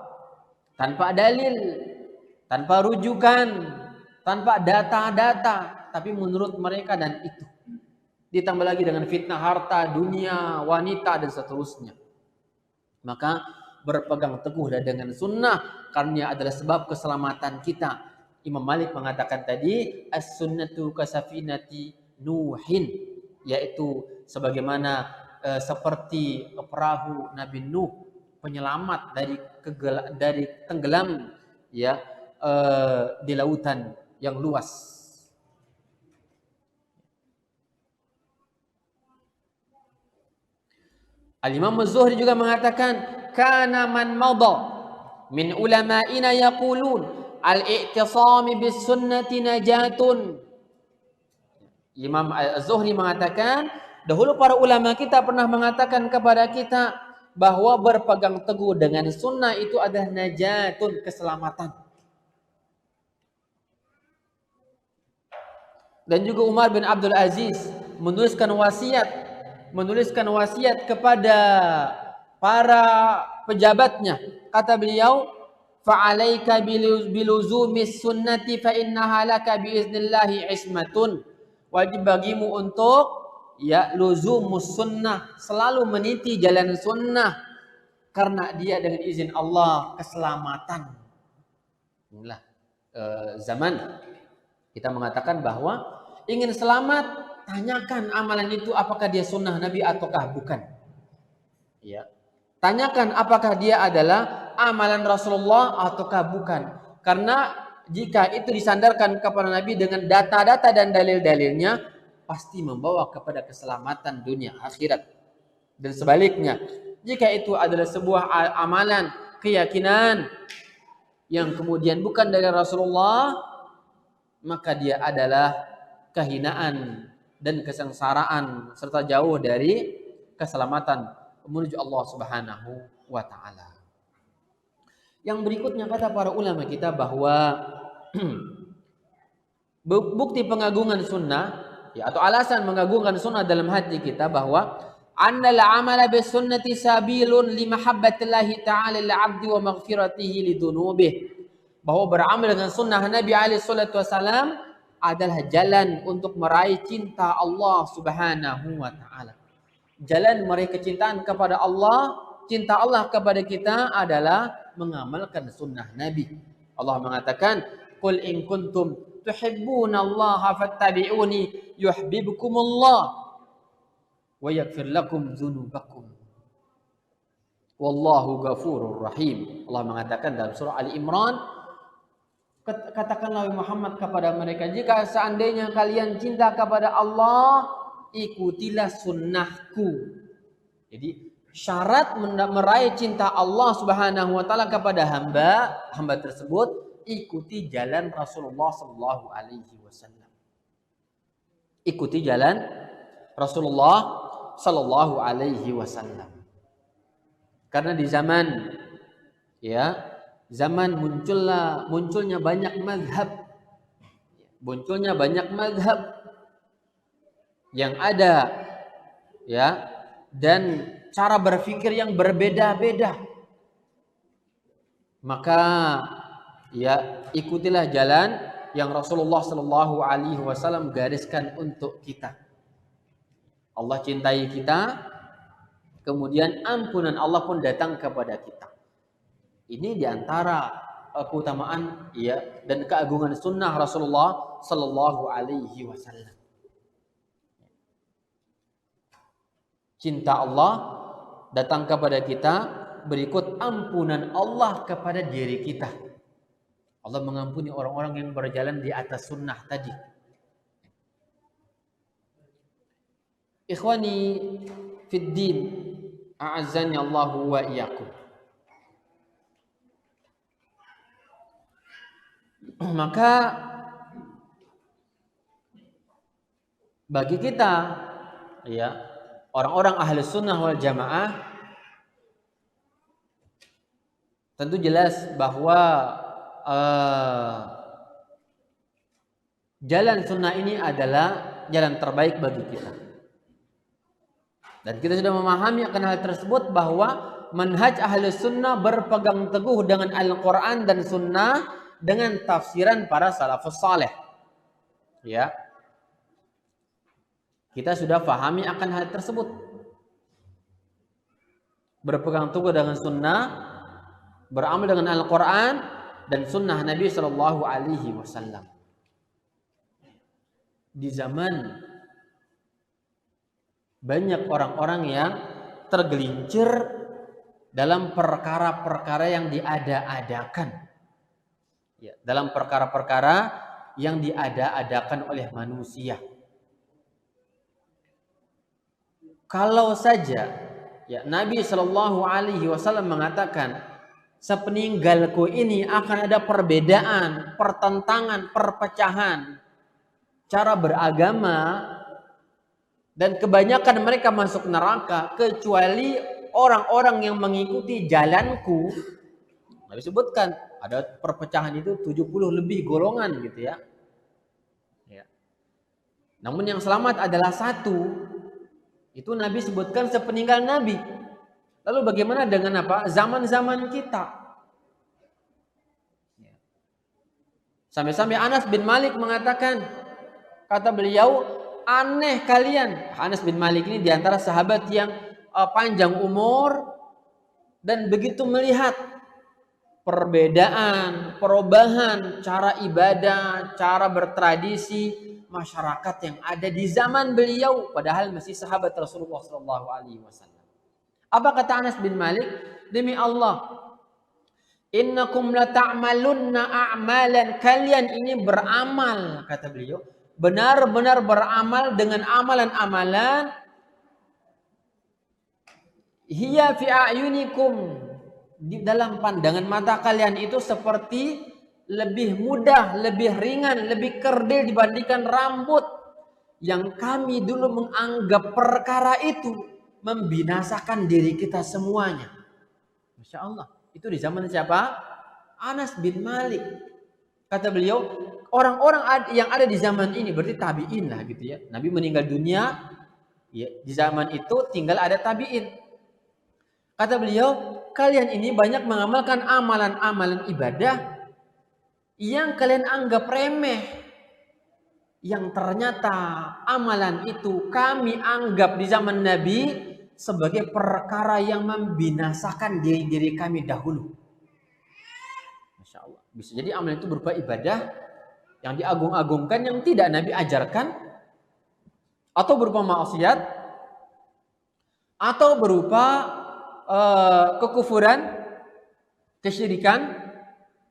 Speaker 1: tanpa dalil, tanpa rujukan, tanpa data-data, tapi menurut mereka dan itu. ditambah lagi dengan fitnah harta, dunia, wanita, dan seterusnya. Maka berpegang teguh dengan sunnah karena adalah sebab keselamatan kita. Imam Malik mengatakan tadi, as-sunnatu kasafinati Nuhin, yaitu sebagaimana seperti perahu Nabi Nuh, penyelamat dari tenggelam, ya, di lautan yang luas. Al-Imam Az-Zuhri juga mengatakan, kana man madha min ulama'ina yaqulun al-i'tisami bis sunnati najatun. Imam Az-Zuhri mengatakan, dahulu para ulama kita pernah mengatakan kepada kita bahwa berpegang teguh dengan sunnah itu adalah najatun, keselamatan. Dan juga Umar bin Abdul Aziz menuliskan wasiat kepada para pejabatnya. Kata beliau, fa'alaika biluzumis sunnati fa innaha laka biiznillahi ismatun. Wajib bagimu untuk luzumus sunnah, selalu meniti jalan sunnah, karena dia dengan izin Allah keselamatan. Inilah zaman kita mengatakan bahwa ingin selamat, tanyakan amalan itu apakah dia sunnah Nabi ataukah bukan. Ya. Tanyakan apakah dia adalah amalan Rasulullah ataukah bukan. Karena jika itu disandarkan kepada Nabi dengan data-data dan dalil-dalilnya, pasti membawa kepada keselamatan dunia akhirat. Dan sebaliknya, jika itu adalah sebuah amalan, keyakinan yang kemudian bukan dari Rasulullah, maka dia adalah kehinaan dan kesengsaraan serta jauh dari keselamatan menuju Allah Subhanahu wa taala. Yang berikutnya kata para ulama kita bahwa bukti pengagungan sunnah, atau alasan mengagungkan sunnah dalam hati kita, bahwa annal amala bis sunnati sabilun li mahabbatillahi ta'ala lil 'abdi wa maghfiratihi lidunubihi. Bahwa beramal dengan sunnah Nabi alaihi salatu wasalam adalah jalan untuk meraih cinta Allah Subhanahu wa taala. Jalan meraih kecintaan kepada Allah, cinta Allah kepada kita adalah mengamalkan sunnah Nabi. Allah mengatakan, "Qul in kuntum tuhibbunallaha fattabi'uni yuhibbukumullah wa yaghfir lakum dzunubakum. Wallahu ghafurur rahim." Allah mengatakan dalam surah Ali Imran, katakanlah Muhammad kepada mereka, jika seandainya kalian cinta kepada Allah, ikutilah sunnahku. Jadi syarat meraih cinta Allah Subhanahu wa taala kepada hamba tersebut, ikuti jalan Rasulullah sallallahu alaihi wasallam. Ikuti jalan Rasulullah sallallahu alaihi wasallam. Karena di zaman munculnya banyak mazhab. Munculnya banyak mazhab yang ada, dan cara berpikir yang berbeda-beda. Maka ikutilah jalan yang Rasulullah sallallahu alaihi wasallam gariskan untuk kita. Allah cintai kita, kemudian ampunan Allah pun datang kepada kita. Ini diantara keutamaan dan keagungan sunnah Rasulullah sallallahu alaihi wasallam. Cinta Allah datang kepada kita, berikut ampunan Allah kepada diri kita. Allah mengampuni orang-orang yang berjalan di atas sunnah tadi. Ikhwani fid din, a'azzani Allahu wa iyyakum. Maka bagi kita, orang-orang ahli sunnah wal jamaah, tentu jelas bahwa jalan sunnah ini adalah jalan terbaik bagi kita. Dan kita sudah memahami akan hal tersebut, bahwa manhaj ahli sunnah berpegang teguh dengan Al-Quran dan sunnah dengan tafsiran para salafus saleh. Kita sudah pahami akan hal tersebut. Berpegang teguh dengan sunnah, beramal dengan Al-Quran dan sunnah Nabi Shallallahu Alaihi Wasallam. Di zaman banyak orang-orang yang tergelincir dalam perkara-perkara yang diada-adakan, ya, dalam perkara-perkara yang diada-adakan oleh manusia. Kalau saja ya Nabi Shallallahu Alaihi Wasallam mengatakan, sepeninggalku ini akan ada perbedaan, pertentangan, perpecahan cara beragama, dan kebanyakan mereka masuk neraka kecuali orang-orang yang mengikuti jalanku. Nabi sebutkan ada perpecahan itu 70 lebih golongan gitu ya. Namun yang selamat adalah satu. Itu Nabi sebutkan sepeninggal Nabi. Lalu bagaimana dengan apa? Zaman-zaman kita. Sampai-sampai Anas bin Malik mengatakan, kata beliau, aneh kalian. Anas bin Malik ini diantara sahabat yang panjang umur dan begitu melihat perbedaan, perubahan cara ibadah, cara bertradisi masyarakat yang ada di zaman beliau, padahal masih sahabat Rasulullah SAW. Apa kata Anas bin Malik? Demi Allah, innakum la ta'malunna a'malan, kalian ini beramal, kata beliau, benar-benar beramal dengan amalan-amalan hiya fi a'yunikum, di dalam pandangan mata kalian itu seperti lebih mudah, lebih ringan, lebih kerdil dibandingkan rambut, yang kami dulu menganggap perkara itu membinasakan diri kita semuanya. Masya Allah. Itu di zaman siapa? Anas bin Malik. Kata beliau, orang-orang yang ada di zaman ini berarti tabi'in lah gitu ya. Nabi meninggal dunia, ya, di zaman itu tinggal ada tabi'in. Kata beliau, kalian ini banyak mengamalkan amalan-amalan ibadah yang kalian anggap remeh, yang ternyata amalan itu kami anggap di zaman Nabi sebagai perkara yang membinasakan diri-diri kami dahulu. Masya Allah. Bisa jadi amalan itu berupa ibadah yang diagung-agungkan yang tidak Nabi ajarkan, atau berupa maksiat, atau berupa kekufuran, kesyirikan,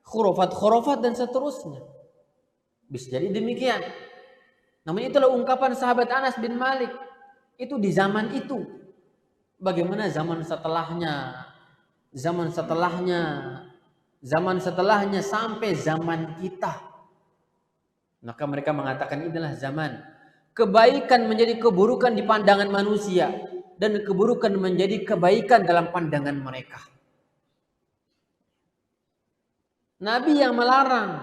Speaker 1: khurafat dan seterusnya. Bisa jadi demikian. Namun itulah ungkapan sahabat Anas bin Malik. Itu di zaman itu. Bagaimana zaman setelahnya? Zaman setelahnya sampai zaman kita. Maka mereka mengatakan inilah zaman kebaikan menjadi keburukan di pandangan manusia, dan keburukan menjadi kebaikan dalam pandangan mereka. Nabi yang melarang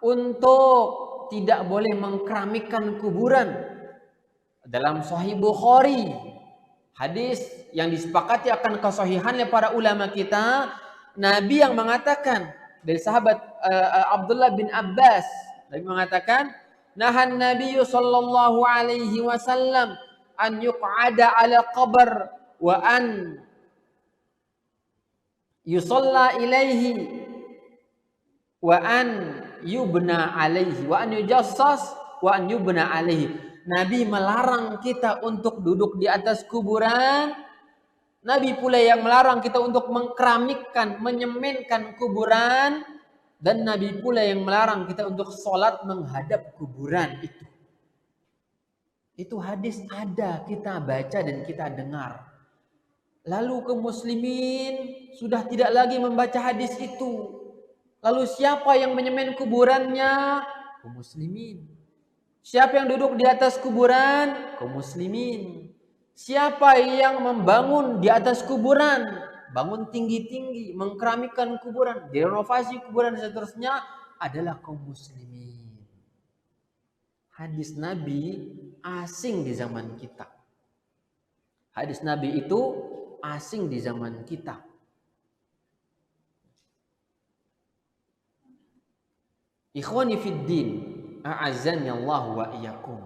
Speaker 1: untuk tidak boleh mengkeramikkan kuburan. Dalam Sahih Bukhari, hadis yang disepakati akan kesahihannya para ulama kita, Nabi yang mengatakan dari sahabat Abdullah bin Abbas, Nabi mengatakan, nahan Nabi sallallahu alaihi wasallam an yuq'ada ala qabr wa an yusalla ilaihi wa an yubna alaihi wa an yujassas wa an yubna alaihi. Nabi melarang kita untuk duduk di atas kuburan. Nabi pula yang melarang kita untuk mengkeramikkan, menyemenkan kuburan, dan Nabi pula yang melarang kita untuk sholat menghadap kuburan itu. Itu hadis ada, kita baca dan kita dengar. Lalu kaum muslimin sudah tidak lagi membaca hadis itu. Lalu siapa yang menyemen kuburannya? Kaum muslimin. Siapa yang duduk di atas kuburan? Kaum muslimin. Siapa yang membangun di atas kuburan? Bangun tinggi-tinggi, mengkeramikkan kuburan, direnovasi kuburan dan seterusnya adalah kaum muslimin. Hadis Nabi asing di zaman kita. Hadis Nabi itu asing di zaman kita. Ikhwani fid din, a'azzani Allah wa iyyakum.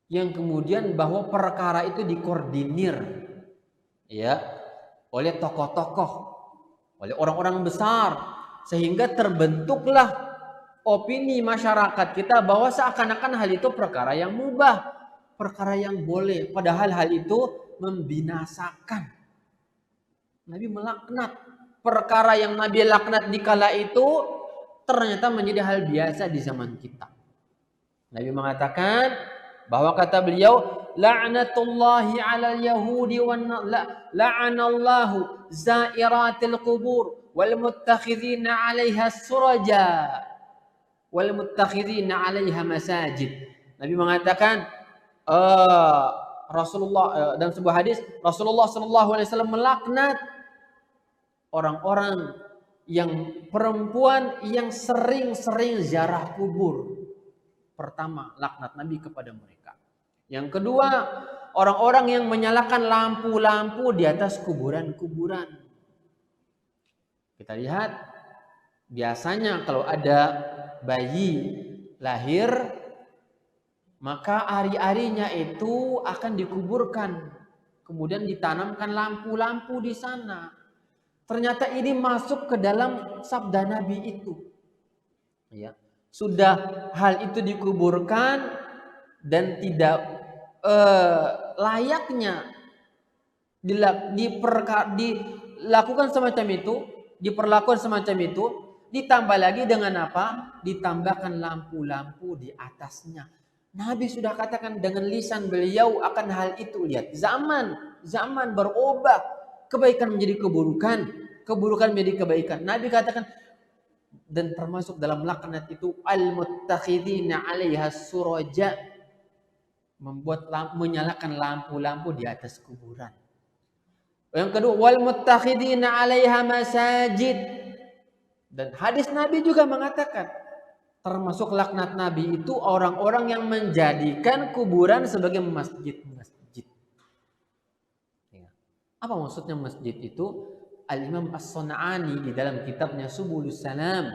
Speaker 1: yang kemudian bahwa perkara itu dikoordinir ya oleh tokoh-tokoh, oleh orang-orang besar, sehingga terbentuklah opini masyarakat kita bahwa seakan-akan hal itu perkara yang mubah, perkara yang boleh, padahal hal itu membinasakan. Nabi melaknat. Perkara yang Nabi laknat di kala itu ternyata menjadi hal biasa di zaman kita. Nabi mengatakan bahwa kata beliau, la'natullahi 'alal yahudi wan la'anallahu zairatil qubur wal muttakhidhina 'alaiha suraja wal muttakhidhina 'alaiha masajid. Nabi mengatakan Rasulullah dalam sebuah hadis, Rasulullah sallallahu alaihi wasallam melaknat orang-orang yang perempuan yang sering-sering ziarah kubur. Pertama, laknat Nabi kepada mereka. Yang kedua, orang-orang yang menyalakan lampu-lampu di atas kuburan-kuburan. Kita lihat, biasanya kalau ada bayi lahir, maka ari-arinya itu akan dikuburkan. Kemudian ditanamkan lampu-lampu di sana. Ternyata ini masuk ke dalam sabda Nabi itu. Ya. Sudah hal itu dikuburkan dan tidak layaknya dilakukan semacam itu, diperlakukan semacam itu, ditambah lagi dengan apa? Ditambahkan lampu-lampu di atasnya. Nabi sudah katakan dengan lisan beliau akan hal itu. Lihat, zaman berubah. Kebaikan menjadi keburukan, keburukan menjadi kebaikan. Nabi katakan, dan termasuk dalam laknat itu al-muttakhidina 'alaiha suraja, menyalakan lampu-lampu di atas kuburan. Yang kedua, wal muttakhidina 'alaiha masajid. Dan hadis Nabi juga mengatakan, termasuk laknat Nabi itu orang-orang yang menjadikan kuburan sebagai masjid-masjid. Apa maksudnya masjid itu? Al-Imam As-Sun'ani di dalam kitabnya Subulus Salam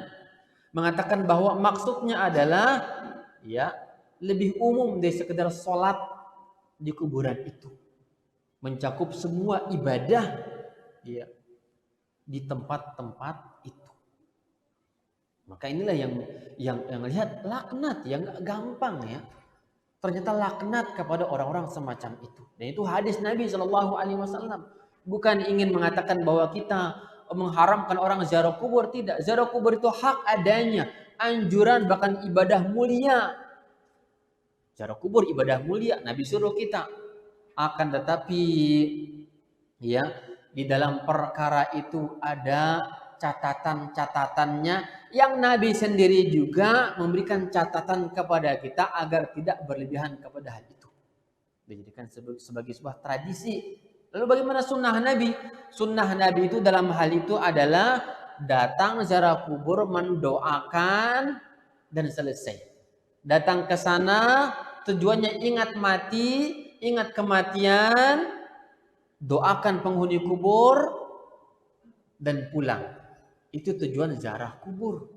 Speaker 1: mengatakan bahwa maksudnya adalah ya lebih umum dari sekedar sholat di kuburan itu, mencakup semua ibadah ya di tempat-tempat itu. Maka inilah yang lihat laknat yang gak gampang ya. Ternyata laknat kepada orang-orang semacam itu. Dan itu hadis Nabi SAW. Bukan ingin mengatakan bahwa kita mengharamkan orang ziarah kubur. Tidak. Ziarah kubur itu hak adanya. Anjuran bahkan ibadah mulia. Ziarah kubur ibadah mulia. Nabi suruh kita. Akan tetapi ya di dalam perkara itu ada catatan-catatannya yang Nabi sendiri juga memberikan catatan kepada kita agar tidak berlebihan kepada hal itu. Dijadikan sebagai sebuah tradisi. Lalu bagaimana sunnah Nabi? Sunnah Nabi itu dalam hal itu adalah datang ziarah kubur, mendoakan dan selesai. Datang ke sana tujuannya ingat mati, ingat kematian, doakan penghuni kubur dan pulang. Itu tujuan ziarah kubur.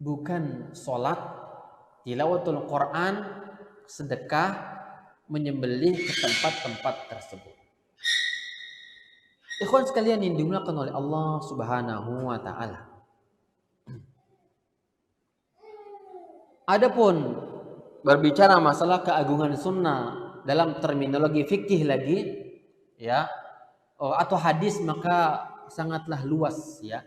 Speaker 1: Bukan sholat, tilawatul Quran, sedekah, menyembelih ke tempat-tempat tersebut. Ikhwan sekalian yang dimuliakan oleh Allah Subhanahu wa taala. Adapun berbicara masalah keagungan sunnah dalam terminologi fikih lagi ya, atau hadis, maka sangatlah luas ya.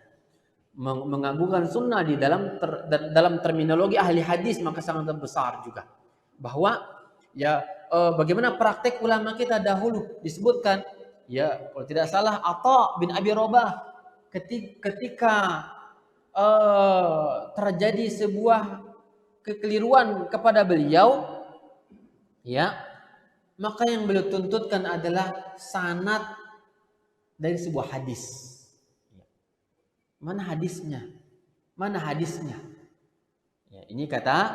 Speaker 1: Mengagungkan sunnah di dalam terminologi ahli hadis maka sangat besar juga. Bahwa ya bagaimana praktek ulama kita dahulu disebutkan ya, kalau tidak salah Atha bin Abi Rabah ketika terjadi sebuah kekeliruan kepada beliau ya, maka yang beliau tuntutkan adalah sanad dari sebuah hadis. Mana hadisnya? Mana hadisnya? Ya, ini kata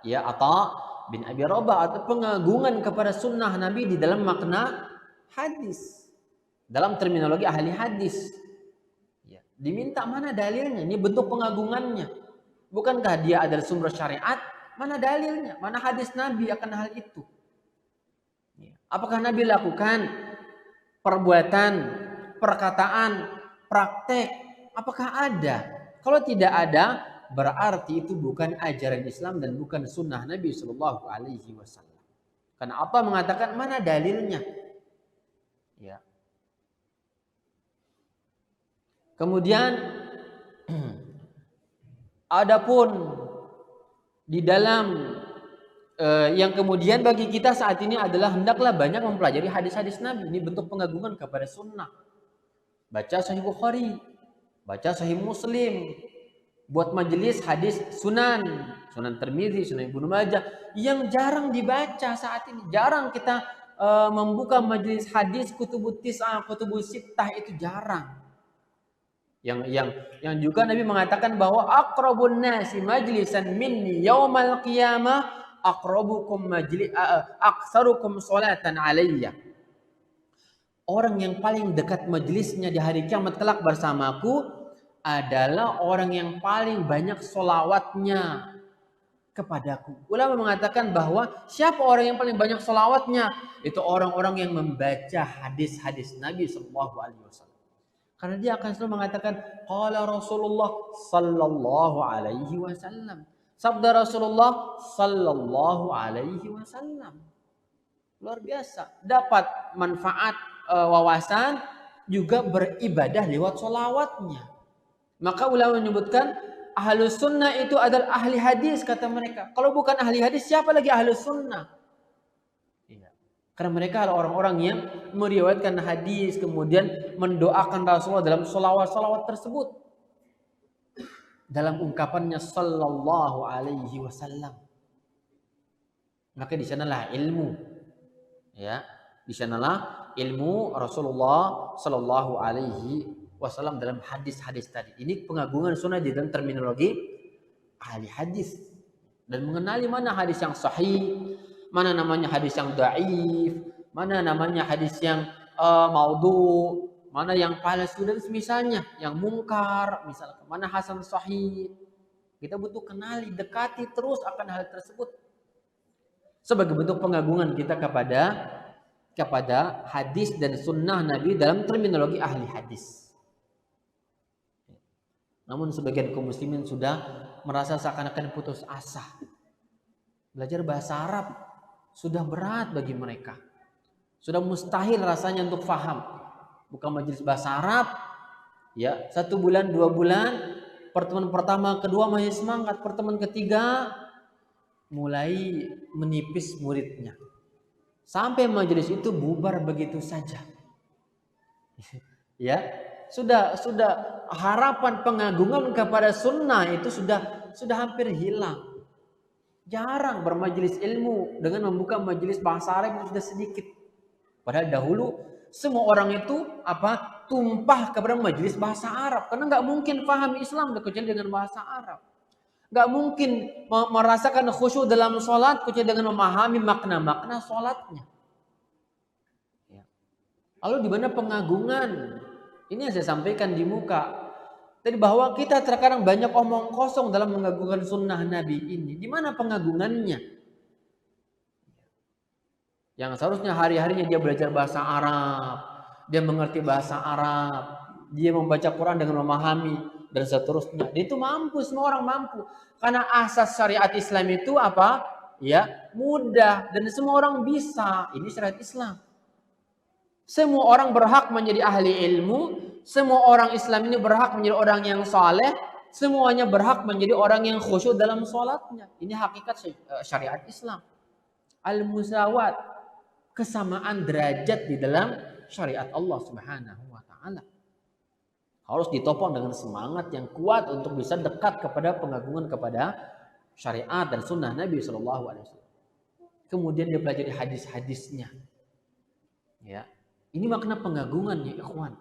Speaker 1: ya Atha bin Abi Rabah, atau pengagungan kepada sunnah Nabi di dalam makna hadis. Dalam terminologi ahli hadis. Ya, diminta mana dalilnya? Ini bentuk pengagungannya. Bukankah dia adalah sumber syariat? Mana dalilnya? Mana hadis Nabi akan hal itu? Apakah Nabi lakukan perbuatan, perkataan, praktek? Apakah ada? Kalau tidak ada, berarti itu bukan ajaran Islam dan bukan sunnah Nabi Shallallahu Alaihi Wasallam. Karena apa mengatakan mana dalilnya? Ya. Kemudian, adapun di dalam yang kemudian bagi kita saat ini adalah hendaklah banyak mempelajari hadis-hadis Nabi. Ini bentuk pengagungan kepada sunnah. Baca Sahih Bukhari, baca Sahih Muslim, buat majelis hadis Sunan Tirmidzi, Sunan Ibnu Majah yang jarang dibaca saat ini. Jarang kita membuka majelis hadis kutubut tis'ah, kutubus sittah, itu jarang. Yang juga Nabi mengatakan bahwa aqrabun nasi majlisan minni yaumal qiyamah aqrabukum aktsarukum salatan alayya. Orang yang paling dekat majelisnya di hari kiamat kelak bersamaku adalah orang yang paling banyak solawatnya kepadaku. Ulama mengatakan bahwa siapa orang yang paling banyak solawatnya? Itu orang-orang yang membaca hadis-hadis Nabi Sallallahu Alaihi Wasallam. Karena dia akan selalu mengatakan qala Rasulullah sallallahu alaihi wasallam. Sabda Rasulullah sallallahu alaihi wasallam. Luar biasa. Dapat manfaat wawasan, juga beribadah lewat sholawatnya. Maka ulama menyebutkan ahlus sunnah itu adalah ahli hadis, kata mereka. Kalau bukan ahli hadis, siapa lagi ahlus sunnah? Karena mereka adalah orang-orang yang meriwayatkan hadis, kemudian mendoakan Rasulullah dalam sholawat-sholawat tersebut. Dalam ungkapannya sallallahu alaihi wasallam. Maka di sanalah ilmu. Ya, di sanalah ilmu Rasulullah sallallahu alaihi wasallam dalam hadis-hadis tadi. Ini pengagungan sunnah di dalam terminologi ahli hadis. Dan mengenali mana hadis yang sahih, mana namanya hadis yang dhaif, mana namanya hadis yang maudhu, mana yang palsu dan semisalnya, yang mungkar, misalnya mana hasan sahih. Kita butuh kenali, dekati terus akan hal tersebut sebagai bentuk pengagungan kita kepada hadis dan sunnah Nabi dalam terminologi ahli hadis. Namun sebagian kaum muslimin sudah merasa seakan-akan putus asa. Belajar bahasa Arab sudah berat bagi mereka. Sudah mustahil rasanya untuk faham. Bukan majelis bahasa Arab, ya 1 bulan, 2 bulan, pertemuan pertama, kedua masih semangat, pertemuan ketiga mulai menipis muridnya. Sampai majelis itu bubar begitu saja. Ya, sudah harapan pengagungan kepada sunnah itu sudah hampir hilang. Jarang bermajelis ilmu dengan membuka majelis bahasa Arab itu sudah sedikit. Padahal dahulu semua orang itu tumpah kepada majelis bahasa Arab karena nggak mungkin paham Islam kecuali dengan bahasa Arab. Nggak mungkin merasakan khusyuk dalam sholat kecuali dengan memahami makna-makna sholatnya. Ya. Lalu di mana pengagungan? Ini yang saya sampaikan di muka. Jadi bahwa kita terkadang banyak omong kosong dalam mengagungkan sunnah Nabi ini. Di mana pengagungannya? Yang seharusnya hari-harinya dia belajar bahasa Arab, dia mengerti bahasa Arab, dia membaca Quran dengan memahami dan seterusnya. Dia itu mampu, semua orang mampu. Karena asas syariat Islam itu apa? Ya, mudah dan semua orang bisa. Ini syariat Islam. Semua orang berhak menjadi ahli ilmu. Semua orang Islam ini berhak menjadi orang yang saleh. Semuanya berhak menjadi orang yang khusyuk dalam sholatnya. Ini hakikat syariat Islam. Al-musawat, kesamaan derajat di dalam syariat Allah Subhanahu wa taala. Harus ditopang dengan semangat yang kuat untuk bisa dekat kepada pengagungan kepada syariat dan sunnah Nabi Shallallahu Alaihi Wasallam. Kemudian dia pelajari hadis-hadisnya. Ya, ini makna pengagungan ya ikhwan.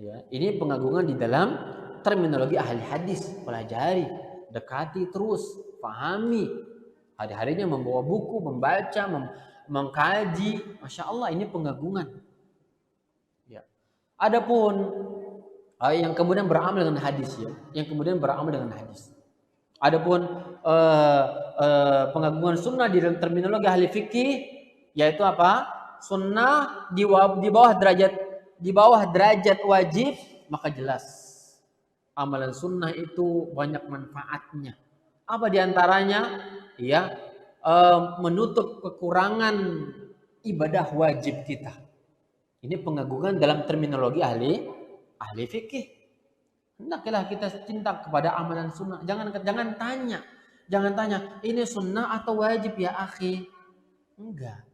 Speaker 1: Ya, ini pengagungan di dalam terminologi ahli hadis. Pelajari, dekati terus, pahami. Hari-harinya membawa buku, membaca, mengkaji. Masya Allah, ini pengagungan. Ya. Adapun yang kemudian beramal dengan hadis ya, yang kemudian beramal dengan hadis. Adapun pengagungan sunnah di dalam terminologi ahli fikih yaitu apa? Sunnah di bawah derajat wajib, maka jelas amalan sunnah itu banyak manfaatnya. Apa diantaranya? Ya, menutup kekurangan ibadah wajib kita. Ini pengagungan dalam terminologi ahli fikih. Hendaklah kita cinta kepada amalan sunnah. Jangan tanya, ini sunnah atau wajib ya akhi? Enggak.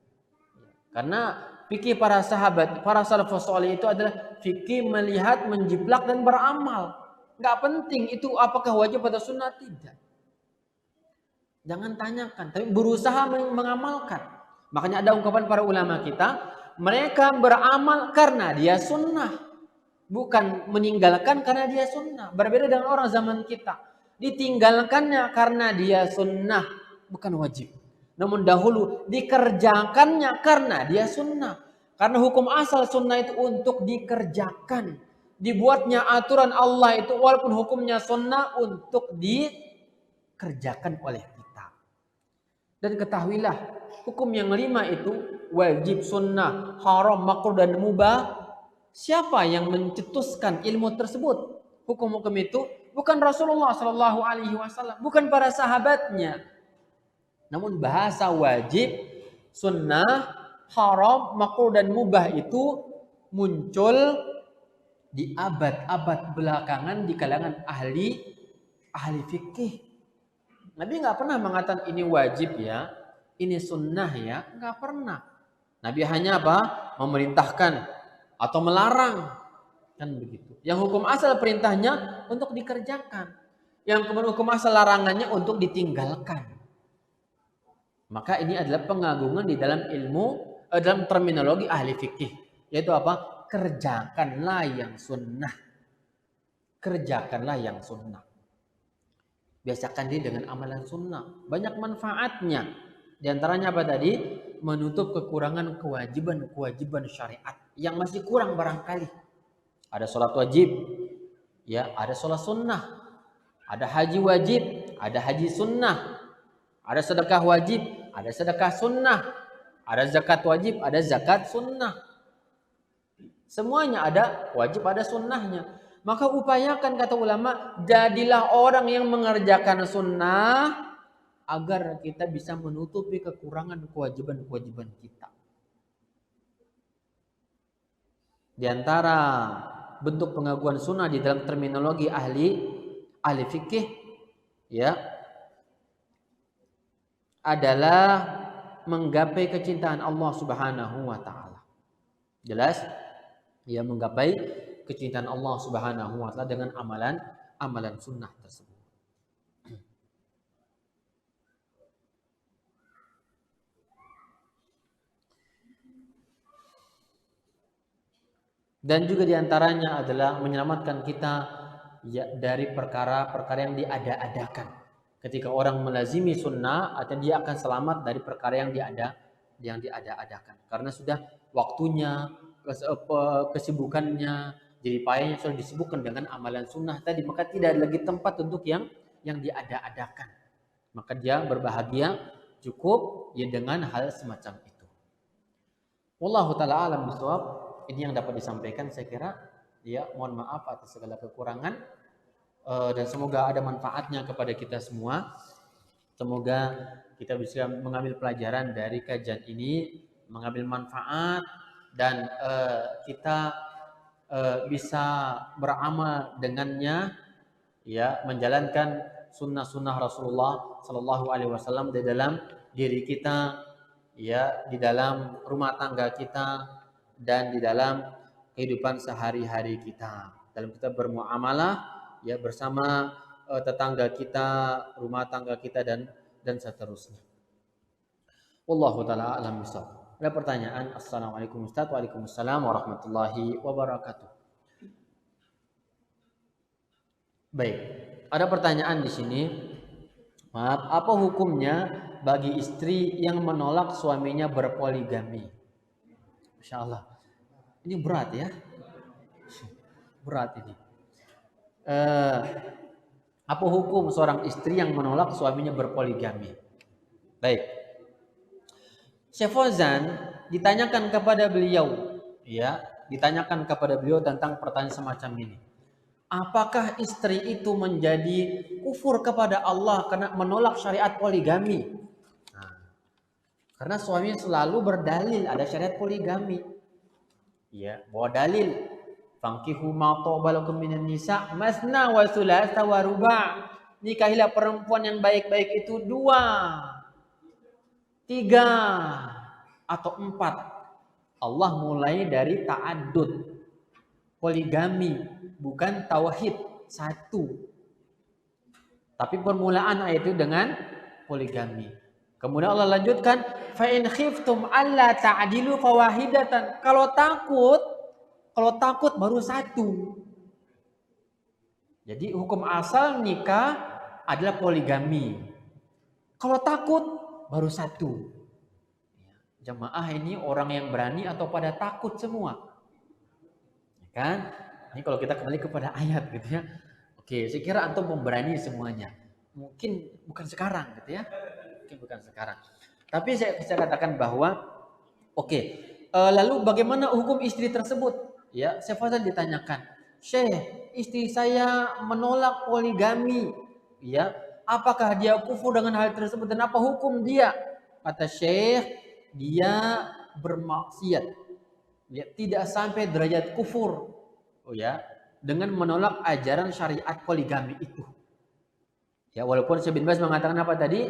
Speaker 1: Karena fikih para sahabat, para salafus saleh itu adalah fikih melihat, menjiplak dan beramal. Enggak penting itu apakah wajib atau sunnah, tidak. Jangan tanyakan, tapi berusaha mengamalkan. Makanya ada ungkapan para ulama kita, mereka beramal karena dia sunnah, bukan meninggalkan karena dia sunnah. Berbeda dengan orang zaman kita, ditinggalkannya karena dia sunnah, bukan wajib. Namun dahulu dikerjakannya karena dia sunnah. Karena hukum asal sunnah itu untuk dikerjakan. Dibuatnya aturan Allah itu walaupun hukumnya sunnah untuk dikerjakan oleh kita. Dan ketahuilah, hukum yang 5 itu wajib, sunnah, haram, makruh dan mubah. Siapa yang mencetuskan ilmu tersebut? Hukum-hukum itu bukan Rasulullah Shallallahu Alaihi Wasallam, bukan para sahabatnya. Namun bahasa wajib, sunnah, haram, makruh dan mubah itu muncul di abad-abad belakangan di kalangan ahli fikih. Nabi nggak pernah mengatakan ini wajib ya, ini sunnah ya, nggak pernah. Nabi hanya apa? Memerintahkan atau melarang, kan begitu. Yang hukum asal perintahnya untuk dikerjakan, yang kemudian hukum asal larangannya untuk ditinggalkan. Maka ini adalah pengagungan di dalam ilmu, dalam terminologi ahli fikih, yaitu apa? Kerjakanlah yang sunnah, kerjakanlah yang sunnah. Biasakan diri dengan amalan sunnah. Banyak manfaatnya. Di antaranya apa tadi? Menutup kekurangan kewajiban syariat yang masih kurang barangkali. Ada sholat wajib, ya, ada sholat sunnah, ada haji wajib, ada haji sunnah, ada sedekah wajib, ada sedekah sunnah, ada zakat wajib, ada zakat sunnah. Semuanya ada wajib, ada sunnahnya. Maka upayakan, kata ulama, jadilah orang yang mengerjakan sunnah agar kita bisa menutupi kekurangan kewajiban kita. Di antara bentuk pengagungan sunnah di dalam terminologi ahli fikih ya adalah menggapai kecintaan Allah Subhanahu wa taala. Jelas? Ya, menggapai kecintaan Allah Subhanahu wa taala dengan amalan sunnah tersebut. Dan juga diantaranya adalah menyelamatkan kita ya dari perkara-perkara yang diada-adakan. Ketika orang melazimi sunnah, artinya dia akan selamat dari perkara yang diada-adakan. Karena sudah waktunya, kesibukannya, jadi payahnya sudah disibukkan dengan amalan sunnah tadi, maka tidak ada lagi tempat untuk yang diada-adakan. Maka dia berbahagia cukup ya dengan hal semacam itu. Wallahu taala alam bisawab. Ini yang dapat disampaikan, saya kira. Ya, mohon maaf atas segala kekurangan dan semoga ada manfaatnya kepada kita semua. Semoga kita bisa mengambil pelajaran dari kajian ini, mengambil manfaat dan kita bisa beramal dengannya, ya, menjalankan sunnah-sunnah Rasulullah Sallallahu Alaihi Wasallam di dalam diri kita, ya, di dalam rumah tangga kita dan di dalam kehidupan sehari-hari kita. Dalam kita bermuamalah, ya, bersama tetangga kita, rumah tangga kita dan seterusnya. Wallahu taala a'lam bishawab. Ada pertanyaan? Assalamualaikum Ustaz. Waalaikumsalam warahmatullahi wabarakatuh. Baik, ada pertanyaan di sini. Maaf, apa hukumnya bagi istri yang menolak suaminya berpoligami? Masya Allah, ini berat ya, berat ini. eh, apa hukum seorang istri yang menolak suaminya berpoligami? Baik. Syekh Fauzan ditanyakan kepada beliau, ya, ditanyakan kepada beliau tentang pertanyaan semacam ini. Apakah istri itu menjadi kufur kepada Allah karena menolak syariat poligami? Nah, karena suami selalu berdalil ada syariat poligami. Ya, bawa dalil. Fankihu ma tawbalakum minan nisa masna wa thulatha wa ruba'. Nikahilah perempuan yang baik-baik itu 2, 3 atau 4. Allah mulai dari ta'addud, poligami, bukan tauhid 1. Tapi permulaan ayat itu dengan poligami. Kemudian Allah lanjutkan, fa in khiftum alla ta'dilu fawahidatan. Kalau takut baru 1. Jadi hukum asal nikah adalah poligami. Kalau takut baru 1. Jamaah ini orang yang berani atau pada takut semua? Ya kan? Ini kalau kita kembali kepada ayat gitu ya. Oke, saya kira antum pemberani semuanya. Mungkin bukan sekarang gitu ya. Mungkin bukan sekarang. Tapi saya bisa katakan bahwa lalu bagaimana hukum istri tersebut? Ya, Syekh Fauzan ditanyakan, "Syekh, istri saya menolak poligami. Ya, apakah dia kufur dengan hal tersebut dan apa hukum dia?" Kata Syekh, dia bermaksiat. Ya, tidak sampai derajat kufur. Oh ya, dengan menolak ajaran syariat poligami itu. Ya, walaupun Syekh bin Baz mengatakan apa tadi?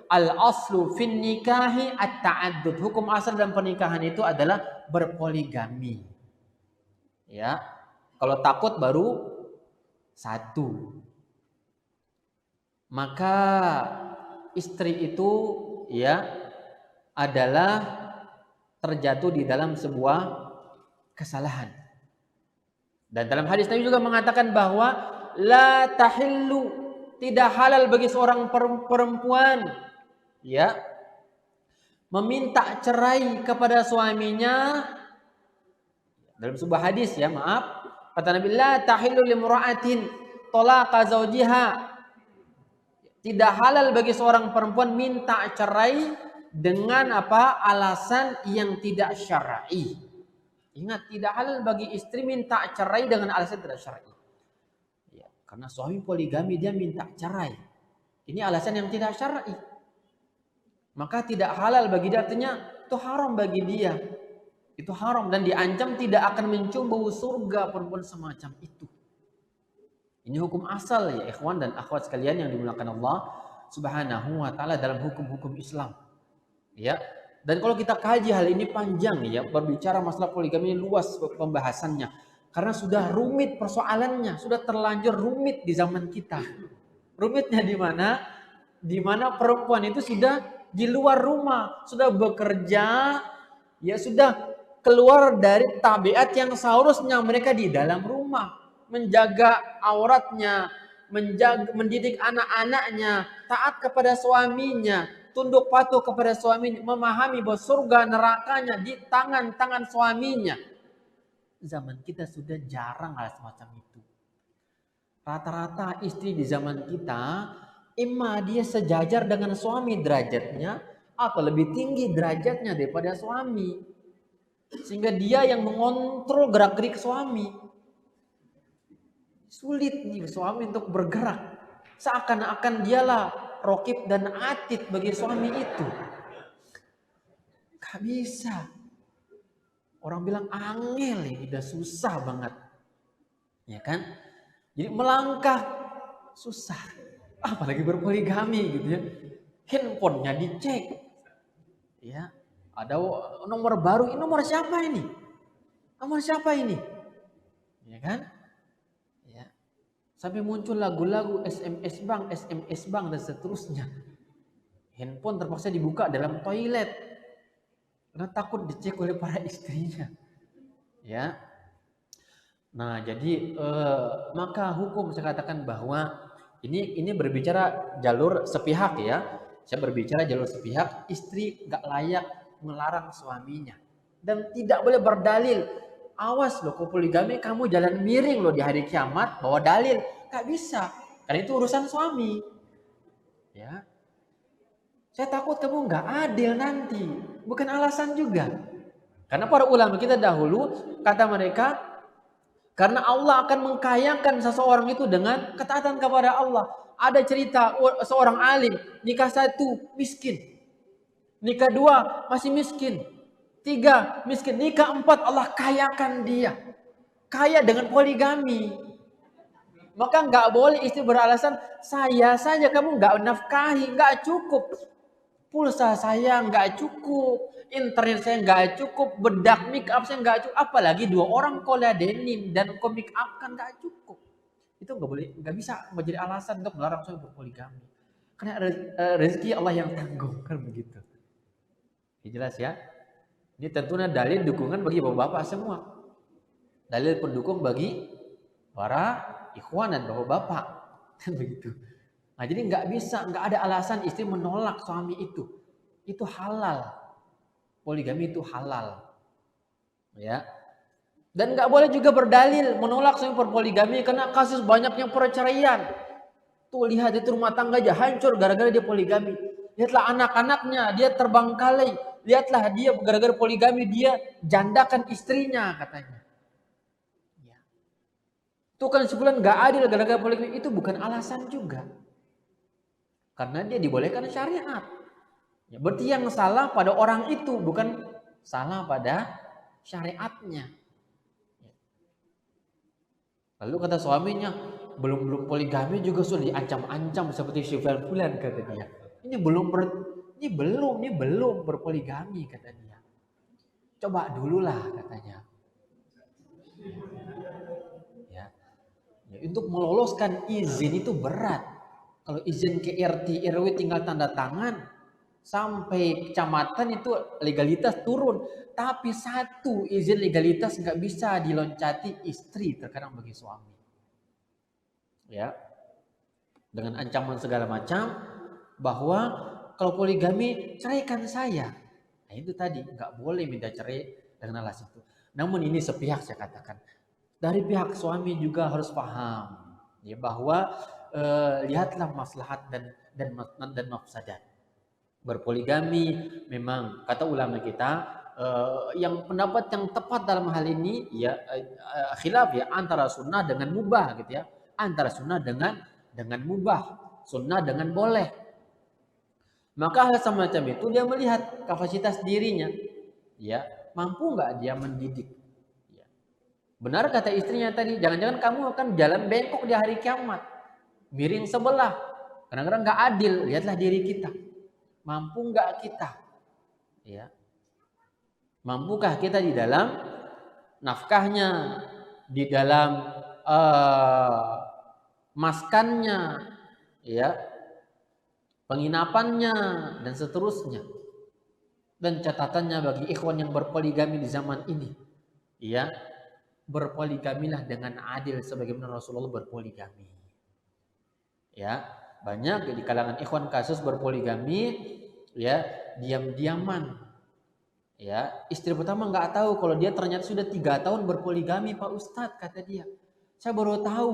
Speaker 1: Al-aslu fin nikahi at-ta'addud. Hukum asal dalam pernikahan itu adalah berpoligami. Ya. Kalau takut baru 1. Maka istri itu ya adalah terjatuh di dalam sebuah kesalahan. Dan dalam hadis Nabi juga mengatakan bahwa la tahillu, tidak halal bagi seorang perempuan ya meminta cerai kepada suaminya. Dalam sebuah hadis ya, maaf, kata Nabi, la tahillu limra'atin talaqa zawjiha. Tidak halal bagi seorang perempuan minta cerai dengan apa? Alasan yang tidak syar'i. Ingat, tidak halal bagi istri minta cerai dengan alasan tidak syar'i. Ya, karena suami poligami dia minta cerai. Ini alasan yang tidak syar'i. Maka tidak halal bagi dia, artinya itu haram bagi dia. Itu haram dan diancam tidak akan mencium bau surga perempuan semacam itu. Ini hukum asal ya ikhwan dan akhwat sekalian yang dimuliakan Allah Subhanahu wa taala dalam hukum-hukum Islam. Ya. Dan kalau kita kaji hal ini panjang ya, berbicara masalah poligami ini luas pembahasannya. Karena sudah rumit persoalannya, sudah terlanjur rumit di zaman kita. Rumitnya di mana? Di mana perempuan itu sudah di luar rumah, sudah bekerja, ya sudah keluar dari tabiat yang seharusnya mereka di dalam rumah, menjaga auratnya, mendidik anak-anaknya, taat kepada suaminya, tunduk patuh kepada suaminya, memahami bahwa surga nerakanya di tangan-tangan suaminya. Zaman kita sudah jarang hal semacam itu. Rata-rata istri di zaman kita, imma dia sejajar dengan suami derajatnya, atau lebih tinggi derajatnya daripada suami. Sehingga dia yang mengontrol gerak-gerik suami. Sulit nih suami untuk bergerak. Seakan-akan dialah rokib dan atid bagi suami itu. Gak bisa. Orang bilang angel ini udah susah banget. Ya kan? Jadi melangkah susah. Apalagi berpoligami gitu ya. Handphonenya dicek. Ya. Ada nomor baru. Ini nomor siapa ini? Nomor siapa ini? Ya kan? Ya. Sampai muncul lagu-lagu SMS bang dan seterusnya. Handphone terpaksa dibuka dalam toilet karena takut dicek oleh para istrinya. Ya. Nah, jadi maka hukum saya katakan bahwa ini berbicara jalur sepihak ya. Saya berbicara jalur sepihak, istri gak layak melarang suaminya dan tidak boleh berdalil. Awas loh, kau poligami kamu jalan miring loh di hari kiamat, bawa dalil. Nggak bisa. Karena itu urusan suami. Ya. Saya takut kamu nggak adil nanti. Bukan alasan juga. Karena para ulama kita dahulu, kata mereka, karena Allah akan mengkayakan seseorang itu dengan ketaatan kepada Allah. Ada cerita seorang alim, nikah satu, miskin. Nikah dua, masih miskin. Tiga, miskin. Nikah empat, Allah kayakan dia. Kaya dengan poligami. Maka nggak boleh istri beralasan, saya saja kamu nggak nafkahi, nggak cukup. Pulsa saya nggak cukup, internet saya nggak cukup, bedak make up saya nggak cukup, apalagi dua orang kola denim dan kau make up kan nggak cukup. Itu nggak boleh, nggak bisa menjadi alasan untuk melarang suami berpoligami. Karena rezeki Allah yang tanggung kan begitu. Ini jelas ya. Ini tentunya dalil dukungan bagi bapak-bapak semua. Dalil pendukung bagi para ikhwan dan bapak-bapak kan begitu. Nah, jadi nggak bisa, nggak ada alasan istri menolak suami itu. Itu halal. Poligami itu halal. Ya. Dan nggak boleh juga berdalil menolak suami berpoligami karena kasus banyaknya perceraian. Tuh lihat itu rumah tangga aja hancur gara-gara dia poligami. Lihatlah anak-anaknya, dia terbangkalai. Lihatlah dia gara-gara poligami dia jandakan istrinya katanya. Ya. Itu kan sebulan nggak adil gara-gara poligami, itu bukan alasan juga. Karena dia dibolehkan syariat. Ya, berarti yang salah pada orang itu, bukan salah pada syariatnya. Lalu kata suaminya, belum poligami juga sudah diancam-ancam seperti Syufyan Fulan kata dia. Ini belum berpoligami kata dia. Coba dululah katanya. Ya. Ya, untuk meloloskan izin itu berat. Kalau izin ke RT RW tinggal tanda tangan, sampai kecamatan itu legalitas turun. Tapi satu izin legalitas nggak bisa diloncati istri terkadang bagi suami. Ya, dengan ancaman segala macam bahwa kalau poligami ceraikan saya. Nah itu tadi nggak boleh minta cerai dengan alasan itu. Namun ini sepihak saya katakan. Dari pihak suami juga harus paham ya bahwa lihatlah maslahat dan mafsadat. Berpoligami memang kata ulama kita yang pendapat yang tepat dalam hal ini ya khilaf ya antara sunnah dengan mubah gitu ya, antara sunnah dengan mubah, sunnah dengan boleh. Maka hal semacam itu dia melihat kapasitas dirinya, ya mampu nggak dia mendidik. Ya. Benar kata istrinya tadi, jangan-jangan kamu akan jalan bengkok di hari kiamat, miring sebelah, kadang-kadang nggak adil. Lihatlah diri kita. Mampu nggak kita? Ya. Mampukah kita di dalam nafkahnya, di dalam maskannya, ya, penginapannya dan seterusnya. Dan catatannya bagi ikhwan yang berpoligami di zaman ini, ya, berpoligamilah dengan adil sebagaimana Rasulullah berpoligami. Ya, banyak di kalangan ikhwan kasus berpoligami, ya, diam-diaman. Ya, istri pertama nggak tahu kalau dia ternyata sudah 3 tahun berpoligami, Pak Ustadz kata dia. Saya baru tahu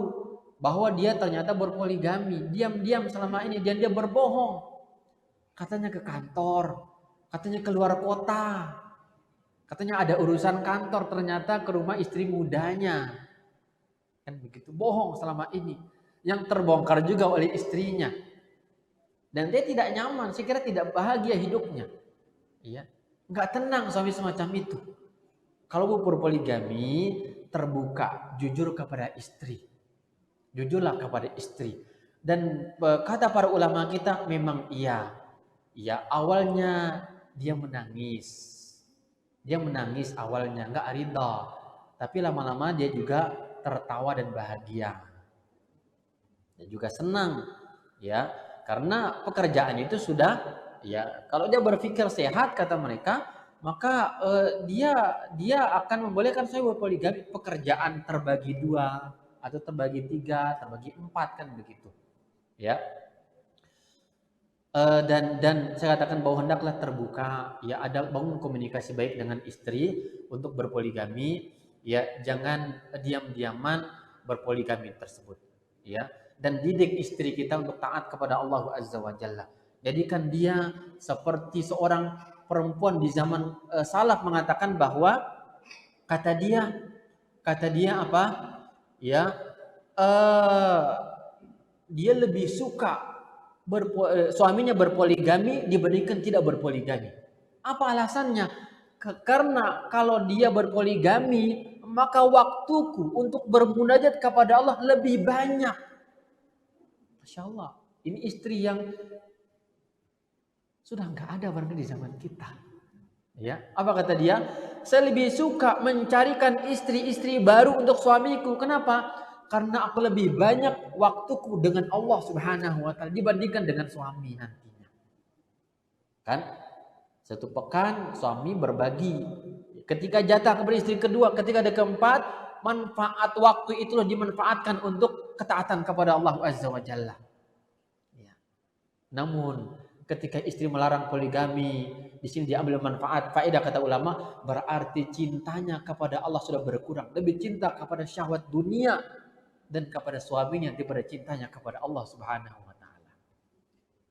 Speaker 1: bahwa dia ternyata berpoligami, diam-diam selama ini dan dia berbohong. Katanya ke kantor, katanya keluar kota, katanya ada urusan kantor, ternyata ke rumah istri mudanya. Kan begitu, bohong selama ini. Yang terbongkar juga oleh istrinya. Dan dia tidak nyaman, saya kira tidak bahagia hidupnya. Iya. Nggak tenang suami semacam itu. Kalau berpoligami, terbuka, jujur kepada istri. Jujurlah kepada istri. Dan kata para ulama kita memang iya. Ya awalnya dia menangis. Dia menangis awalnya, nggak ridha. Tapi lama-lama dia juga tertawa dan bahagia. Dia juga senang. Ya, karena pekerjaan itu sudah ya, kalau dia berpikir sehat kata mereka, maka dia akan membolehkan saya berpoligami, pekerjaan terbagi 2 atau terbagi 3, terbagi 4 kan begitu. Ya. Dan saya katakan bahwa hendaklah terbuka, ya ada bangun komunikasi baik dengan istri untuk berpoligami, ya jangan diam-diaman berpoligami tersebut. ya. Dan didik istri kita untuk taat kepada Allah Azza wa Jalla. Jadikan dia seperti seorang perempuan di zaman salaf mengatakan bahwa kata dia apa? Ya, dia lebih suka suaminya berpoligami dibandingkan tidak berpoligami. Apa alasannya? Karena kalau dia berpoligami, maka waktuku untuk bermunajat kepada Allah lebih banyak. Masya Allah. Ini istri yang sudah nggak ada barangkali di zaman kita. Ya, apa kata dia? Saya lebih suka mencarikan istri-istri baru untuk suamiku. Kenapa? Karena aku lebih banyak waktuku dengan Allah Subhanahu wa taala dibandingkan dengan suami nantinya. Kan? Satu pekan suami berbagi. Ketika jatah kepada istri kedua, ketika ada keempat, manfaat waktu itulah dimanfaatkan untuk ketaatan kepada Allah Azza wa Jalla. Ya. Namun ketika istri melarang poligami, di sini diambil manfaat, faedah kata ulama, berarti cintanya kepada Allah sudah berkurang, lebih cinta kepada syahwat dunia dan kepada suaminya daripada cintanya kepada Allah Subhanahu wa taala.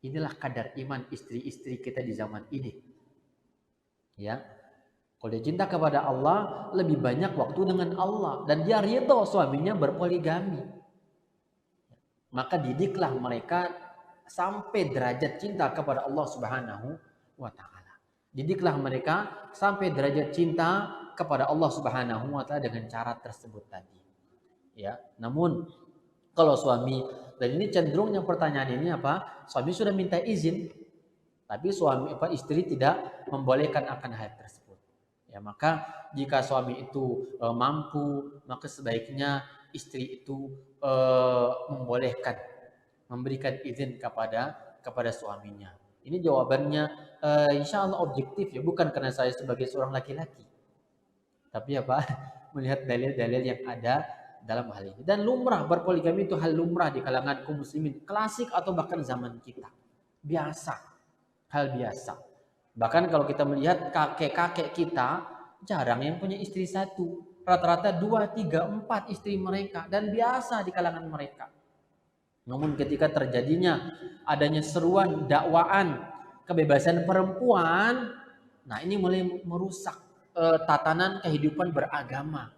Speaker 1: Inilah kadar iman istri-istri kita di zaman ini. Ya. Kalau dia cinta kepada Allah, lebih banyak waktu dengan Allah dan dia ridha suaminya berpoligami. Maka didiklah mereka sampai derajat cinta kepada Allah Subhanahu wa taala. Didiklah mereka sampai derajat cinta kepada Allah Subhanahu wa taala dengan cara tersebut tadi. Ya, namun kalau suami, dan ini cenderungnya pertanyaan ini apa? Suami sudah minta izin, tapi istri tidak membolehkan akan hal tersebut. Ya, maka jika suami itu mampu, maka sebaiknya istri itu membolehkan, memberikan izin kepada suaminya. Ini jawabannya insya Allah objektif ya, bukan karena saya sebagai seorang laki-laki, tapi apa? Melihat dalil-dalil yang ada dalam hal ini. Dan lumrah, berpoligami itu hal lumrah di kalangan kaum muslimin, klasik atau bahkan zaman kita. Biasa, hal biasa. Bahkan kalau kita melihat kakek-kakek kita, jarang yang punya istri satu. Rata-rata 2, 3, 4 istri mereka. Dan biasa di kalangan mereka. Namun ketika terjadinya adanya seruan dakwaan kebebasan perempuan, nah ini mulai merusak tatanan kehidupan beragama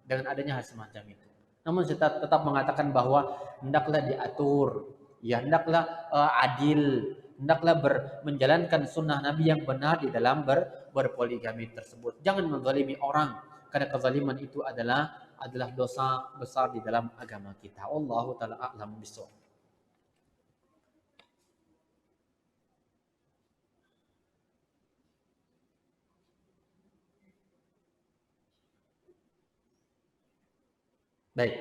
Speaker 1: dengan adanya hal semacam itu. Namun saya tetap mengatakan bahwa hendaklah diatur, ya hendaklah adil, hendaklah menjalankan sunnah Nabi yang benar di dalam berpoligami tersebut. Jangan menzalimi orang, karena kezaliman itu adalah dosa besar di dalam agama kita. Wallahu taala a'lam bishawab. Baik.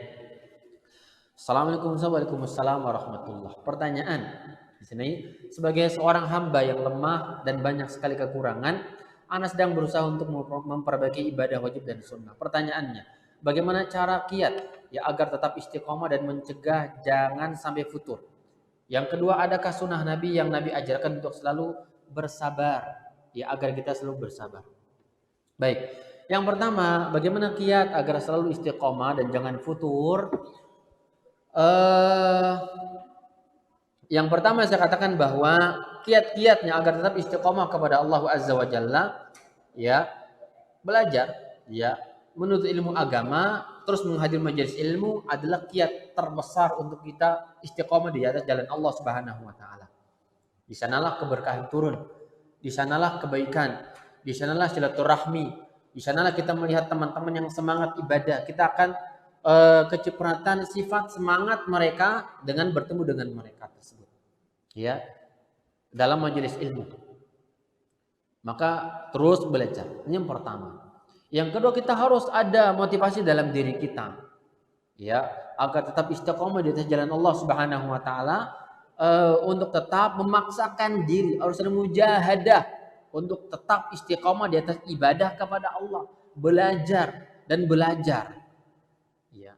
Speaker 1: Assalamualaikum warahmatullahi. Pertanyaan di sini, sebagai seorang hamba yang lemah dan banyak sekali kekurangan, ana sedang berusaha untuk memperbaiki ibadah wajib dan sunnah. Pertanyaannya, bagaimana cara kiat ya agar tetap istiqomah dan mencegah jangan sampai futur? Yang kedua, adakah sunnah Nabi yang Nabi ajarkan untuk selalu bersabar ya agar kita selalu bersabar? Baik. Yang pertama, bagaimana kiat agar selalu istiqomah dan jangan futur? Yang pertama saya katakan bahwa kiat-kiatnya agar tetap istiqomah kepada Allah Azza wa Jalla, ya belajar, ya menuntut ilmu agama, terus menghadiri majelis ilmu adalah kiat terbesar untuk kita istiqomah di atas jalan Allah Subhanahu wa taala. Di sanalah keberkahan turun, di sanalah kebaikan, di sanalah silaturahmi. Di sanalah kita melihat teman-teman yang semangat ibadah. Kita akan kecipratan sifat semangat mereka dengan bertemu dengan mereka tersebut. Ya, dalam majelis ilmu. Maka terus belajar. Ini yang pertama. Yang kedua, kita harus ada motivasi dalam diri kita. Ya, agar tetap istiqomah di atas jalan Allah Subhanahu wa taala, untuk tetap memaksakan diri, harus ada mujahadah untuk tetap istiqomah di atas ibadah kepada Allah, belajar dan belajar. Ya.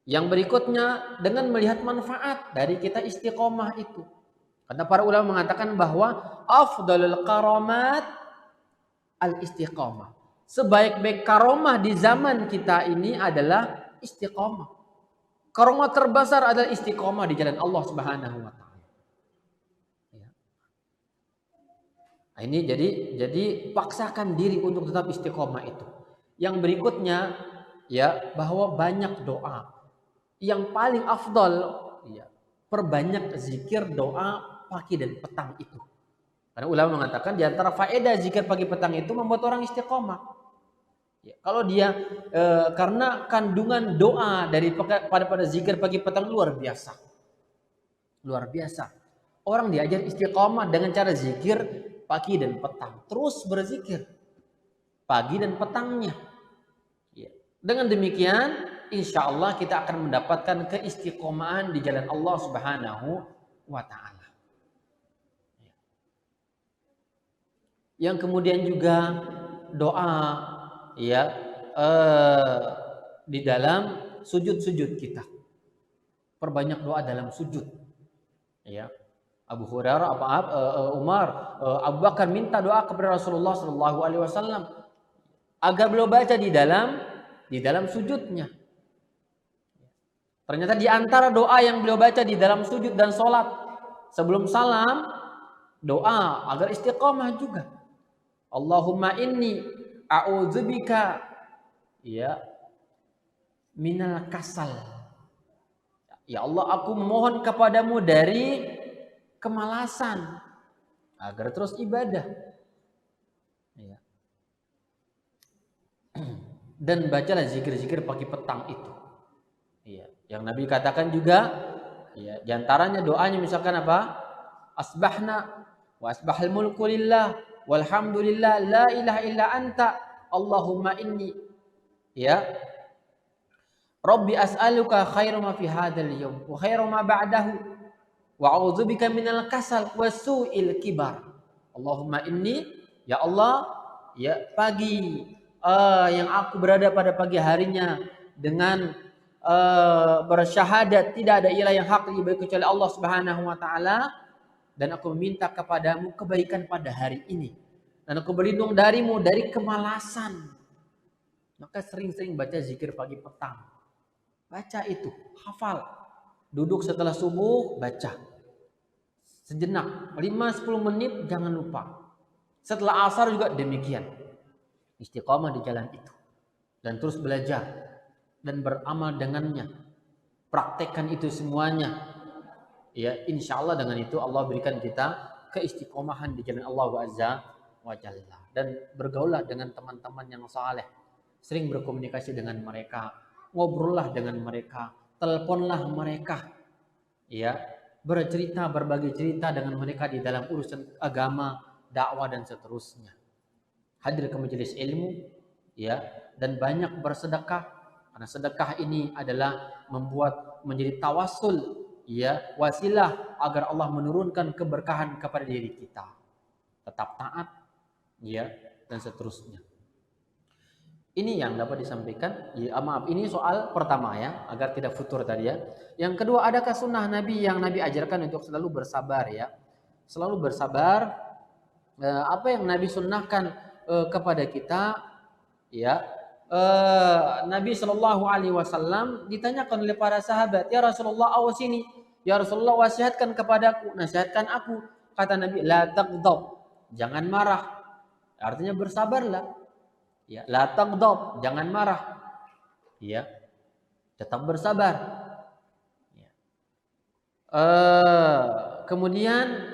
Speaker 1: Yang berikutnya dengan melihat manfaat dari kita istiqomah itu. Karena para ulama mengatakan bahwa afdalul karamat al-istiqomah. Sebaik-baik karomah di zaman kita ini adalah istiqomah. Karomat terbesar adalah istiqomah di jalan Allah Subhanahu wa taala. Ya. Nah, ini jadi paksakan diri untuk tetap istiqomah itu. Yang berikutnya ya, bahwa banyak doa. Yang paling afdal ya, perbanyak zikir doa pagi dan petang itu. Karena ulama mengatakan di antara faedah zikir pagi petang itu membuat orang istiqomah. Ya, kalau dia karena kandungan doa pada zikir pagi petang luar biasa. Luar biasa. Orang diajar istiqomah dengan cara zikir pagi dan petang. Terus berzikir pagi dan petangnya. Ya. Dengan demikian, insya Allah kita akan mendapatkan keistiqomahan di jalan Allah Subhanahu wa Ta'ala. Yang kemudian juga doa, ya, di dalam sujud-sujud kita. Perbanyak doa dalam sujud. Ya. Abu Hurairah, Umar, Abu Bakar minta doa kepada Rasulullah Shallallahu Alaihi Wasallam agar beliau baca di dalam sujudnya. Ternyata di antara doa yang beliau baca di dalam sujud dan sholat sebelum salam, doa agar istiqomah juga. Allahumma inni a'udzubika ya minal kasal. Ya Allah, aku memohon kepadamu dari kemalasan agar terus ibadah. Ya. Dan bacalah zikir-zikir pagi petang itu. Ya. Yang Nabi katakan juga, ya, diantaranya doanya misalkan apa? Asbahna wa asbahal mulku lillah walhamdulillah la ilaha illa anta Allahumma inni ya Rabbi as'aluka khairu ma fi hadzal yawm wa khairu ma ba'dahu wa a'udzubika minal kasal wa su'il kibar. Allahumma inni, ya Allah, ya pagi yang aku berada pada pagi harinya dengan bersyahadat tidak ada ilah yang hak diibadahi kecuali Allah Subhanahu wa taala, dan aku meminta kepadamu kebaikan pada hari ini, dan aku berlindung darimu dari kemalasan. Maka sering-sering baca zikir pagi petang. Baca itu, hafal. Duduk setelah subuh, baca. Sejenak, 5-10 menit jangan lupa. Setelah asar juga demikian. Istiqomah di jalan itu. Dan terus belajar. Dan beramal dengannya. Praktekkan itu semuanya. Ya, insya Allah dengan itu Allah berikan kita keistiqomahan di jalan Allah Azza wa Jalla. Dan bergaullah dengan teman-teman yang saleh. Sering berkomunikasi dengan mereka. Ngobrollah dengan mereka, teleponlah mereka, ya, bercerita, berbagi cerita dengan mereka di dalam urusan agama, dakwah dan seterusnya. Hadir ke majelis ilmu, ya, dan banyak bersedekah, karena sedekah ini adalah membuat menjadi tawasul, ya, wasilah agar Allah menurunkan keberkahan kepada diri kita. Tetap taat, ya, dan seterusnya. Ini yang dapat disampaikan. Ya, maaf, ini soal pertama ya, agar tidak futur tadi ya. Yang kedua, adakah sunnah Nabi yang Nabi ajarkan untuk selalu bersabar ya? Selalu bersabar. Apa yang Nabi sunnahkan kepada kita ya? Nabi Shallallahu Alaihi Wasallam ditanyakan oleh para sahabat, ya Rasulullah, awasini, ya Rasulullah, wasiatkan kepadaku, nasihatkan aku. Kata Nabi, la taghdab, jangan marah. Artinya bersabarlah. Ya, la taghdab, jangan marah. Ya, tetap bersabar. Ya. Kemudian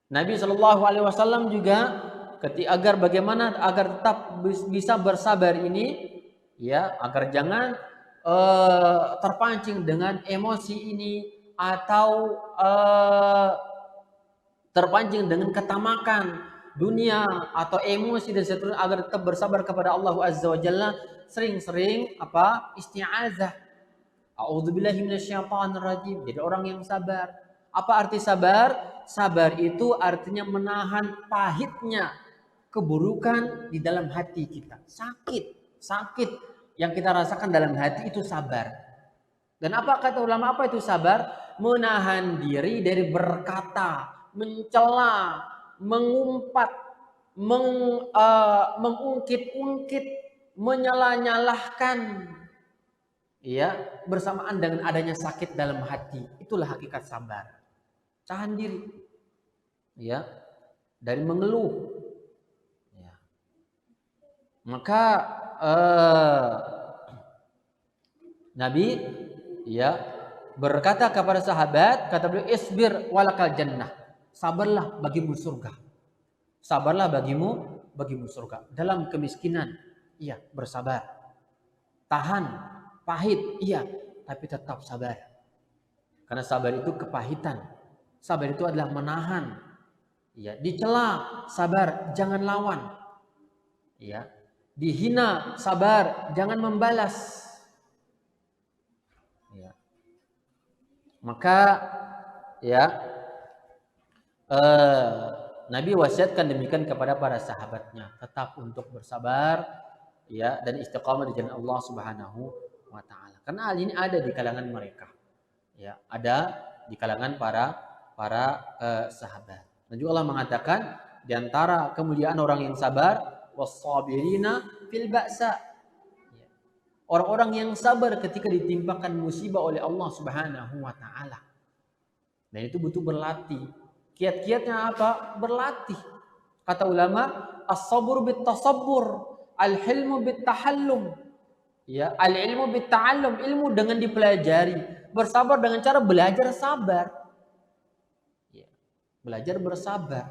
Speaker 1: Nabi Shallallahu Alaihi Wasallam juga agar bagaimana agar tetap bisa bersabar ini, ya, agar jangan terpancing dengan emosi ini atau terpancing dengan ketamakan dunia atau emosi dan seterusnya, agar tetap bersabar kepada Allah Azza wa Jalla. Sering-sering apa? Isti'azah. A'udzubillahi minasyaitonirrajim. Jadi orang yang sabar. Apa arti sabar? Sabar itu artinya menahan pahitnya keburukan di dalam hati kita. Sakit yang kita rasakan dalam hati itu sabar. Dan apa kata ulama, apa itu sabar? Menahan diri dari berkata, mencela, mengumpat, mengungkit-ungkit, menyalah-nyalahkan ya, bersamaan dengan adanya sakit dalam hati. Itulah hakikat sabar. Tahan diri, ya, dari mengeluh. Ya. Maka Nabi, ya, berkata kepada sahabat, kata beliau, isbir walakal jannah. Sabarlah bagimu surga. Sabarlah bagimu surga. Dalam kemiskinan, iya, bersabar. Tahan, pahit, iya, tapi tetap sabar. Karena sabar itu kepahitan. Sabar itu adalah menahan. Ya, dicela, sabar, jangan lawan. Ya, dihina, sabar, jangan membalas. Ya. Maka ya Nabi wasiatkan demikian kepada para sahabatnya, tetap untuk bersabar, ya, dan istiqamah di jalan Allah Subhanahu wa taala. Karena hal ini ada di kalangan mereka. Ya, ada di kalangan para sahabat. Dan juga Allah mengatakan di antara kemuliaan orang yang sabar, was-sabirina fil ba'sa. Ya. Orang-orang yang sabar ketika ditimpakan musibah oleh Allah Subhanahu wa taala. Dan itu butuh berlatih. Kiat-kiatnya apa? Berlatih. Kata ulama, as-sabur bit-tasabbur, al-hilmu bit-tahallum. Ya, al-ilmu bit-ta'allum, ilmu dengan dipelajari, bersabar dengan cara belajar sabar. Ya, belajar bersabar.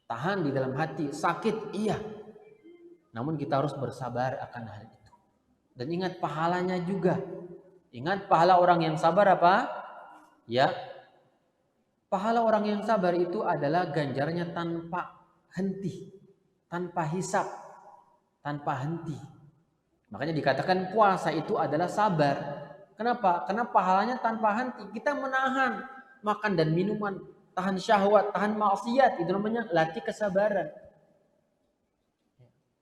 Speaker 1: Tahan di dalam hati, sakit iya. Namun kita harus bersabar akan hal itu. Dan ingat pahalanya juga. Ingat pahala orang yang sabar apa? Ya, pahala orang yang sabar itu adalah ganjarnya tanpa henti, tanpa hisap, tanpa henti. Makanya dikatakan puasa itu adalah sabar. Kenapa? Karena pahalanya tanpa henti. Kita menahan makan dan minuman, tahan syahwat, tahan maksiat. Itu namanya latih kesabaran.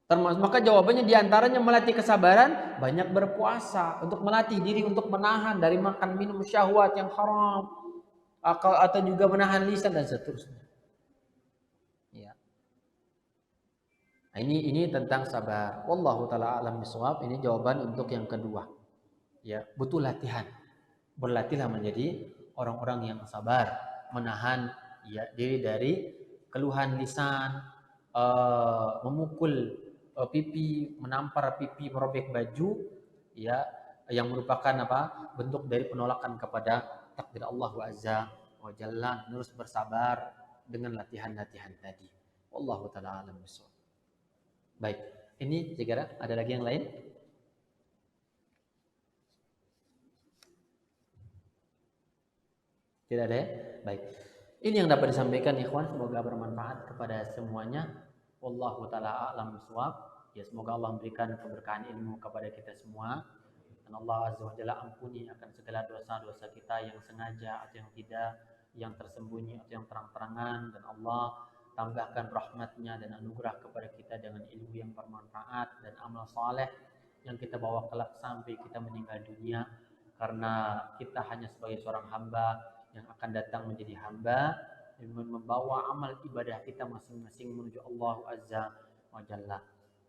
Speaker 1: Termasuk, maka jawabannya diantaranya melatih kesabaran, banyak berpuasa. Untuk melatih diri untuk menahan dari makan minum syahwat yang haram. Atau juga menahan lisan dan seterusnya. Ya. Nah, ini tentang sabar. Wallahu taala alam bisawab. Ini jawaban untuk yang kedua. Ya, butuh latihan. Berlatihlah menjadi orang-orang yang sabar, menahan ya diri dari keluhan lisan, memukul pipi, menampar pipi, merobek baju, ya, yang merupakan apa? Bentuk dari penolakan kepada takdir Allah Azza wa Jalla. Terus bersabar dengan latihan-latihan tadi. Wallahu taala alam bisawab. Baik, ini saya kira ada lagi yang lain? Tidak ada ya? Baik. Ini yang dapat disampaikan ikhwan, semoga bermanfaat kepada semuanya. Wallahu taala a'lam bishawab. Ya, semoga Allah memberikan keberkahan ilmu kepada kita semua. Dan Allah azza wa jalla ampuni akan segala dosa-dosa kita yang sengaja atau yang tidak, yang tersembunyi atau yang terang-terangan, dan Allah tambahkan rahmatnya dan anugerah kepada kita dengan ilmu yang bermanfaat dan amal saleh yang kita bawa kelak sampai kita meninggal dunia, karena kita hanya sebagai seorang hamba yang akan datang menjadi hamba dengan membawa amal ibadah kita masing-masing menuju Allah Azza wa Jalla.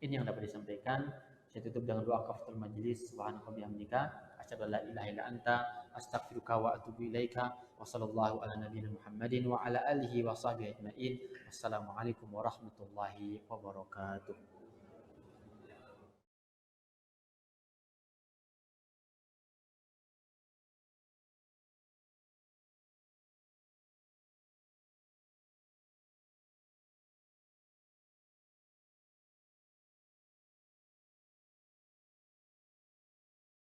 Speaker 1: Ini yang dapat disampaikan. Saya tutup dengan doa kafaratul majlis. Subhanaka bihamdika asyhadu an la ilaha illa anta astaghfiruka wa atubu ilaika. Wa sallallahu ala nabiyina Muhammadin wa ala alihi wa sahbihi ajmain. Wassalamualaikum warahmatullahi wabarakatuh.